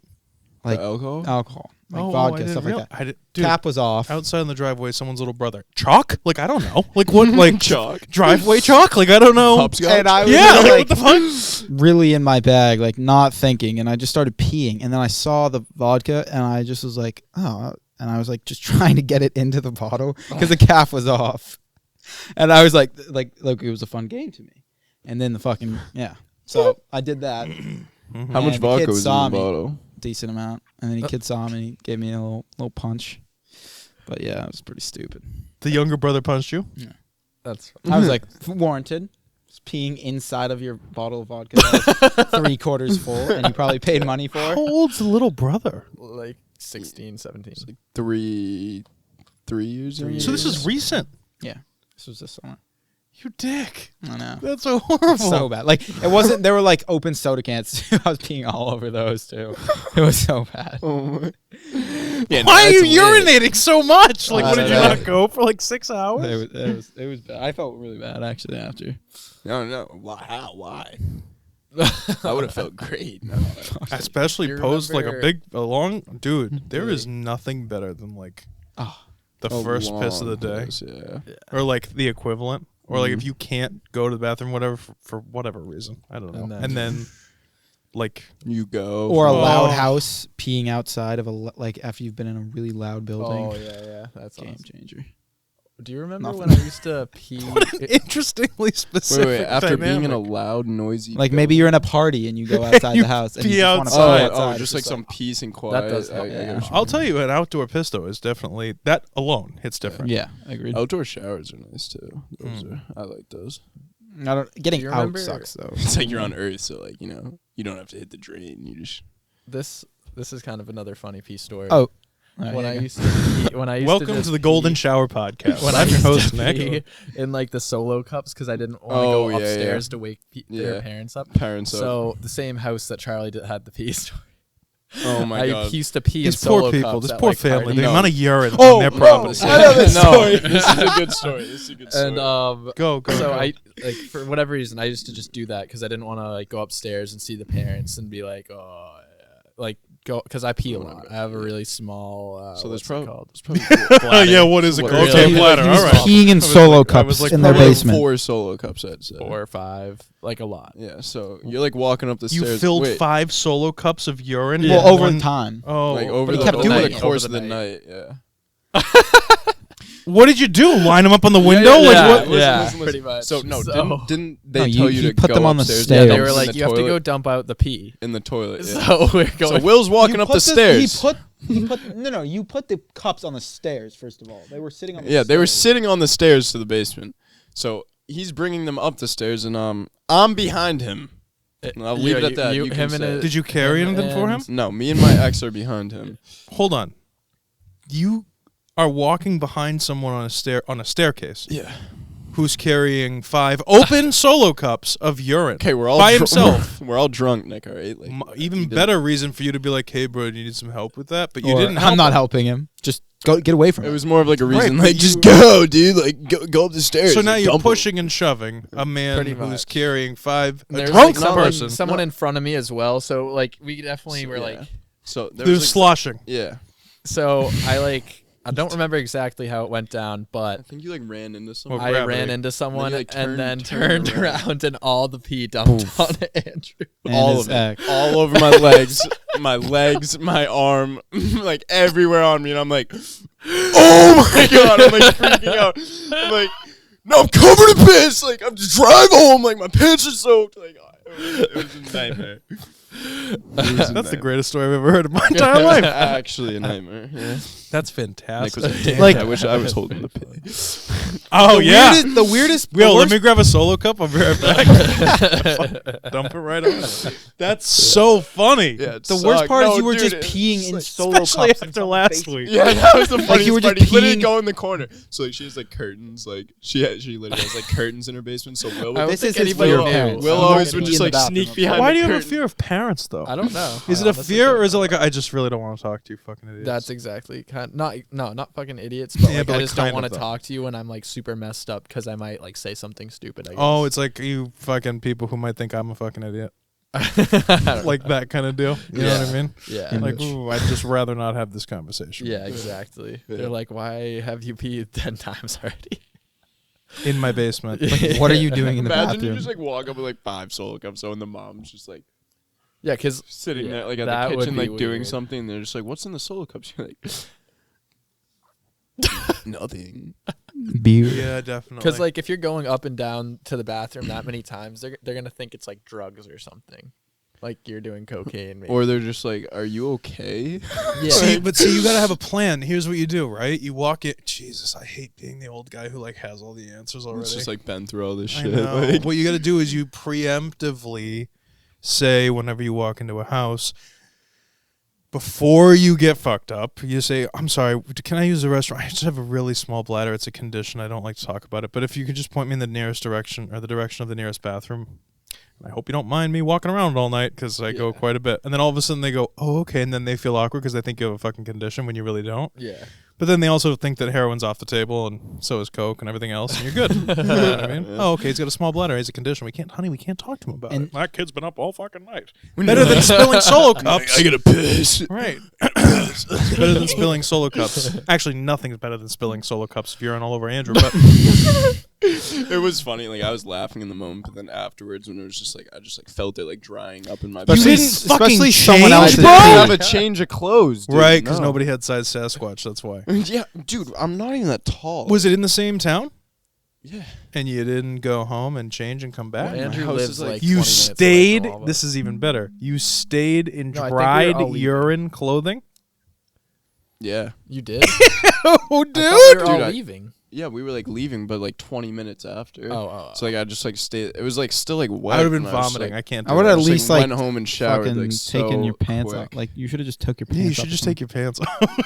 Like alcohol. like I vodka, didn't stuff like real- that. I did, dude, Cap was off. outside in the driveway, someone's little brother. Chalk? Like, I don't know. Like, what? Like, Chalk. driveway chalk? Like, I don't know. Hopscotch? And I was Yeah, just, like, like, what the fuck? really in my bag, like not thinking, and I just started peeing, and then I saw the vodka, and I just was like, oh, and I was like just trying to get it into the bottle because the cap was off, and I was like it was a fun game to me, and then the fucking so I did that. How much And the vodka kid was in saw the me. bottle? Decent amount, and then the kid saw me, and he gave me a little punch, but yeah, it was pretty stupid. The younger brother punched you? That's I was like warranted. Just peeing inside of your bottle of vodka that was 3/4 full, and you probably paid money for. How old's the little brother? like 16, 17. It's like 3 years. Three So this is recent. Yeah, this was this summer. You dick. I know. That's so horrible. So bad. Like it wasn't. There were like open soda cans. I was peeing all over those too. It was so bad. Oh my. Yeah, no, Why are that's you lit. urinating so much? Like, I what did don't you know. not go for like 6 hours? It was bad. I felt really bad actually after. No. Why? How? Why? I would have felt great. No. Especially You post like remember- a long dude. There is nothing better than like the first piss of the day, Yeah. or like the equivalent, or like if you can't go to the bathroom, whatever for whatever reason, I don't know, And and then- then like You go. Or a Oh. loud house peeing outside of like after you've been in a really loud building. Oh yeah, that's Game awesome. changer. Do you remember Nothing. when I used to pee? what an interestingly specific. Wait. After being in a dynamic. loud, noisy. Like maybe you're in a party and you go outside You the house and pee you just wanna outside. pee Oh, just like some peace and quiet. does help. I get what you I'll mean. tell you, an outdoor piss though is definitely that alone hits different. Yeah, agreed. Outdoor showers are nice too. I like those. I don't, getting Do you out remember- sucks though. It's like you're on Earth, so like you don't have to hit the drain. You just This is kind of another funny pee story. Oh, when I used to pee, Welcome to the Golden Shower podcast. When I'm I your used host to Nick. pee in like the solo cups because I didn't want to Oh, go yeah, upstairs yeah. to wake Yeah. their parents up. parents up. So the same house that Charlie had the pee story. Oh my I god. used to pee in These poor solo people, cups this at, poor like, family, parties. the No. amount of urine Oh, on their no. property. I know this story. This is a good story. This is a good story. And Go. so go. I like for whatever reason I used to just do that because I didn't want to like go upstairs and see the parents and be like, oh, like go because I pee a lot. I have a really small. so what's there's it called? Oh yeah, what is it What- called? Really? Okay, bladder. He All was right. peeing in I was solo like- I cups was like, in their probably basement. 4 solo cups, I'd say. 4 or 5, like a lot. Yeah, so you're like walking up the You stairs. filled Wait, 5 solo cups of urine. Well, in over one- time. Oh, like over he the, kept over doing the it. course Over of the the night. night. Yeah. what did you do? Line them up on the window? yeah, like yeah. what? Listen. pretty much. So no, So- didn't they No, tell you you to put go them on the upstairs? stairs. Yeah, they were In like, the you have to go toilet- dump out the pee. in the toilet. Yeah. So we're going. So Will's walking up the stairs. You put the cups on the stairs first of all. They were sitting on the Yeah, stairs. they were sitting on the stairs to the basement. So he's bringing them up the stairs, and I'm behind him. And I'll leave it at that. You can him and say. his- Did you carry him anything for him? and- No, me and my ex are behind him. Hold on. You are walking behind someone on a staircase Yeah. who's carrying 5 open solo cups of urine. Okay, we're all by himself. We're all drunk, Nick. All right. Like, Even he didn't- better reason for you to be like, "Hey, bro, do you need some help with that?" But you Or, didn't. Help I'm not him. helping him. Just go get away from It him. was more of like a reason, but like just you- go, dude. Like go up the stairs. So now like, you're dump 'em. pushing and shoving a man Pretty who's much. carrying 5 And there a was, drunk like, person. someone in front of me as well. So like we definitely were Yeah. like. So there They're was like, sloshing. yeah. So I don't remember exactly how it went down, but I think you like ran into Well, someone. I gravity. ran into someone like, and then turned turned around. around and all the pee dumped on Andrew. And all his of it, ex. all over my legs, my arm, like everywhere on me, and I'm like, oh my god, I'm like freaking out. I'm like, no, I'm covered in piss. Like I'm just drive home, like my pants are soaked. Like it was a nightmare. That's the greatest story I've ever heard in my entire life. Actually, a nightmare. Yeah. That's Nick fantastic. was like, damn, Like- I wish I was holding the pee. Oh, yeah. The weirdest. Yo, let me grab a solo cup. I'll be right back. Dump it right on. That's so funny. Yeah, it The worst sucked. part is No, you were dude, just it's peeing in like- solo Especially cups. in after someone's last face. week. Yeah, that was the funniest you were just part. He literally peeing- go in the corner. So like she has like curtains, like she literally has like curtains in her basement. So Will, I don't This think is his anybody fear knew. of parents. Will I'm always gonna would pee just in the like bathroom. sneak behind. Why the do you have a curtain. fear of parents, though? I don't know. Is I it a honestly fear don't or is it know. like I just really don't want to talk to you fucking idiots? That's exactly not fucking idiots, but Yeah, like but I like just don't kind want of to though. talk to you when I'm like super messed up because I might like say something stupid. I guess. Oh, it's like you fucking people who might think I'm a fucking idiot. Like that kind of deal. You know what I mean? yeah, Like, ooh, I'd just rather not have this conversation. yeah, exactly. Yeah. They're like, why have you peed 10 times already? In my basement. What are you doing in the Imagine bathroom? you just like walk up with like 5 solo cups, so and the mom's just like Yeah, because sitting Yeah, there like at that the would kitchen be like doing weird. something. And they're just like, "What's in the solo cups?" You're like, "Nothing." Beer. Yeah, definitely. because like if you're going up and down to the bathroom that many times, they're gonna think it's like drugs or something, like you're doing cocaine. Maybe. Or they're just like, "Are you okay?" yeah, See, you gotta have a plan. Here's what you do, right? You walk it. Jesus, I hate being the old guy who like has all the answers already. It's just like been through all this I shit. know. Like, What you gotta do is you preemptively say whenever you walk into a house, before you get fucked up, you say, "I'm sorry, can I use the restroom? I just have a really small bladder. It's a condition. I don't like to talk about it. But if you could just point me in the nearest direction or the direction of the nearest bathroom. I hope you don't mind me walking around all night because I go Yeah. quite a bit." And then all of a sudden they go, "Oh, okay." And then they feel awkward because they think you have a fucking condition when you really don't. yeah. But then they also think that heroin's off the table and so is coke and everything else, and you're good. You know what I mean? Oh, okay, he's got a small bladder. He has a condition. We can't talk to him about And- it. That kid's been up all fucking night. Better than spilling solo cups. I gotta piss. Right. It's better than spilling solo cups. Actually, nothing's better than spilling solo cups if you're all over Andrew. But It was funny. Like I was laughing in the moment, but then afterwards, when it was just like I just like felt it like drying up in my. You didn't fucking especially someone change, else's bro? I pee. didn't have a change of clothes, dude. right, because No. nobody had size Sasquatch. That's why. Yeah, dude, I'm not even that tall. Was it in the same town? Yeah. And you didn't go home and change and come back? Well, Andrew house lives is, like, like 20 You minutes away stayed. from all of This us. is even better. You stayed in No, I think we were dried all leaving. urine clothing. Yeah. You did? Oh, I thought we were all Dude, I- leaving. Yeah, we were like leaving, but like 20 minutes after. Oh. So like I just like stayed. It was like still like wet. I would have been and I was just, vomiting. like, I can't. I Do would that. at just, least, went like, home and showered. Fucking Like taking so your pants quick. off. Like you should have just took your pants Yeah, off. you should just take your pants off.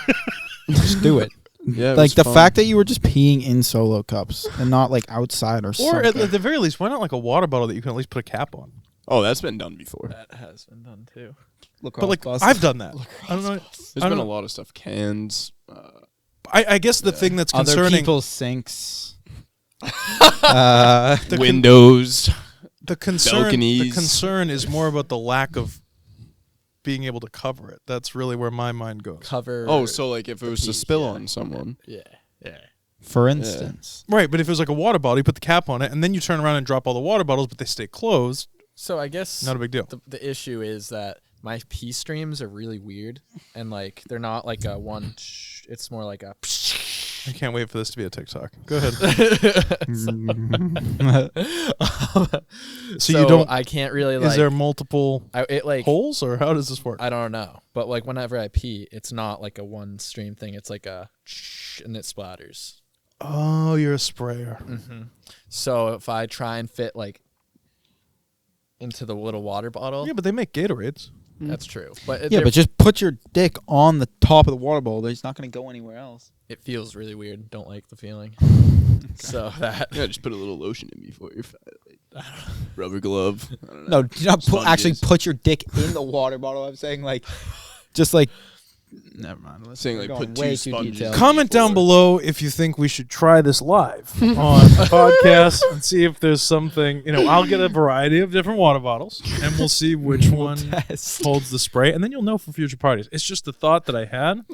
Just do it. Yeah, it Like was the fun. fact that you were just peeing in solo cups and not like outside or Or something. at the very least, why not like a water bottle that you can at least put a cap on? Oh, that's been done before. That has been done too. But like I've done that. I don't know. There's I don't been a know. lot of stuff. Cans. I guess the thing that's Other concerning people's sinks. the con- windows. the concern balconies. is more about the lack of being able to cover it. That's really where my mind goes. Cover. Oh, so like if it was to pee, spill yeah. on someone. Yeah. Yeah. For instance. Right, but if it was like a water bottle, you put the cap on it, and then you turn around and drop all the water bottles, but they stay closed. So I guess Not a big deal. the issue is that my pee streams are really weird, and like they're not like a one. It's more like a. I can't wait for this to be a TikTok. Go ahead. So you don't. I can't really Is like. there multiple It like holes, or how does this work? I don't know, but like whenever I pee, it's not like a one stream thing. It's like a and it splatters. Oh, you're a sprayer. So if I try and fit like into the little water bottle, Yeah, but they make Gatorades. that's true. But Yeah, but just put your dick on the top of the water bowl. It's not going to go anywhere else. it feels really weird. Don't like the feeling. So that Yeah, just put a little lotion in before you're rubber glove. I don't know. No, do not actually Sponges. put your dick in the water bottle. I'm saying like, just like. Never mind. Let's Saying, like, going put way two too sponges. detailed. Comment down below if you think we should try this live on podcast and see if there's something. I'll get a variety of different water bottles, and we'll see which one Test. holds the spray, and then you'll know for future parties. It's just the thought that I had.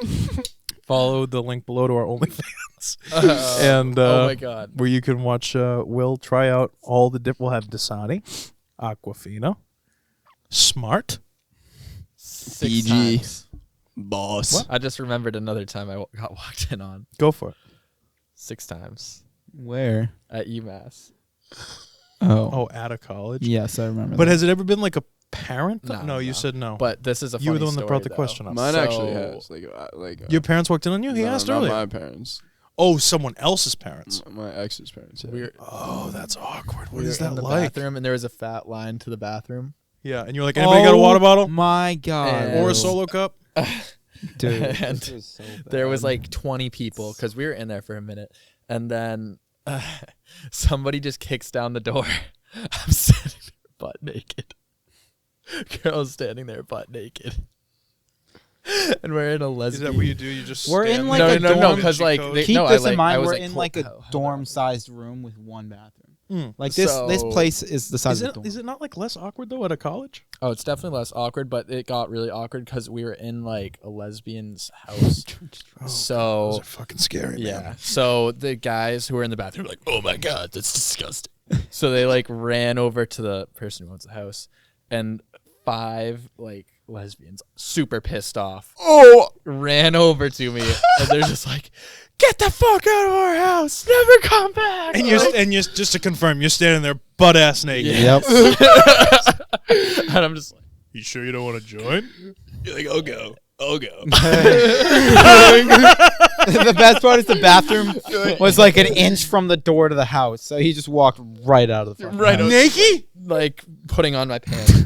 Follow the link below to our OnlyFans, and oh my god. where you can watch Will try out all the dip. We'll have Dasani, Aquafina, Smart. 6 Fiji. times. Boss. I just remembered another time I got walked in on Go for it. 6 times Where? at UMass. Oh, out of college. Yes, I remember. But that. has it ever been like a parent? No, you no. said no. But this is a You were funny the one that brought the story, question though. up. Mine actually So- has. Like Your parents walked in on you? He no, asked not earlier. my parents. Oh, someone else's parents. My ex's parents. Yeah. We're Oh, that's awkward. What we is were in that the like? bathroom, and there was a fat line to the bathroom. Yeah, and you're like, anybody got a water bottle My God. And- or a Solo cup? Dude. And this was so there was bad. like 20 people because we were in there for a minute, and then somebody just kicks down the door. I'm sitting there butt naked. Girl's standing there butt naked. And we're in a Is lesbian. that what you do? You just We're in stand like there a with your dorm- because like coat? they, Keep no, this I, like, in mind. I was, We're like, in pull- like a oh, dorm-sized room with one bathroom. Mm. Like this So- place is the size Is of it, the dorm. is it not like less awkward though at a college? Oh, it's definitely less awkward, but it got really awkward because we were in like a lesbian's house. Those So are fucking scary, yeah, man. so the guys who were in the bathroom were like, "Oh my god, that's disgusting." So they like ran over to the person who owns the house, and 5 like lesbians, super pissed off, ran over to me, and they're just like, "Get the fuck out of our house! Never come back!" And you're just to confirm, you're standing there butt ass naked. Yep. and I'm just like, You sure you don't want to join? You're like, I'll go. The best part is the bathroom was like an inch from the door to the house, so he just walked right out of the fucking Right house. Naked? like putting on my pants.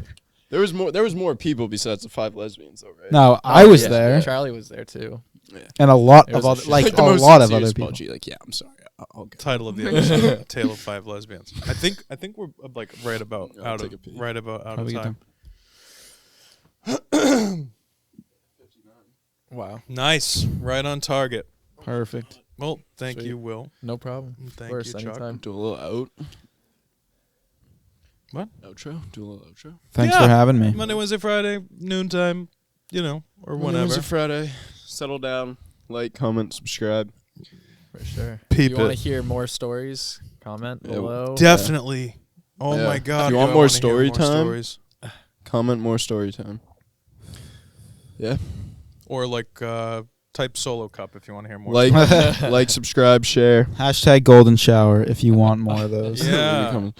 There was more people besides the 5 lesbians, though, right? No, I was Yeah, there, Charlie was there too. and a lot It of was a other, shit. like the a most lot of sincere other people. smudgy, like, yeah, I'm sorry. I'll go. Title of the episode: Tale of 5 Lesbians. I think we're like right about I'll out take of a pee. right about out Probably of good time. Wow, Nice, right on target. Perfect. Well, thank Sweet. you, Will. no problem. Thank Worse you, Chuck. anytime. Do a little out. What? Outro? Do a little outro? Thanks Yeah. for having me. Monday, Wednesday, Friday, noontime, or whenever. Wednesday, Friday. Settle down. Like, comment, subscribe. For sure. Peep If you want it. to hear more stories, comment Yeah, below. Definitely. Oh Yeah. my God! If you do want I more wanna hear story time? stories. Comment more story time. Yeah. Or like type Solo Cup if you want to hear more. Like, stories. like, subscribe, share. Hashtag golden shower if you want more of those. Yeah.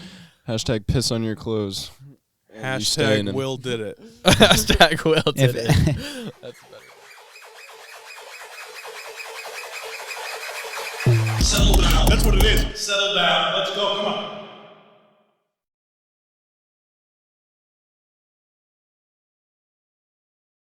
Hashtag piss on your clothes. And you stay in Hashtag them. Will did it. Hashtag Will did If- it. That's better. Settle down. That's what it is. Settle down. Let's go. Come on.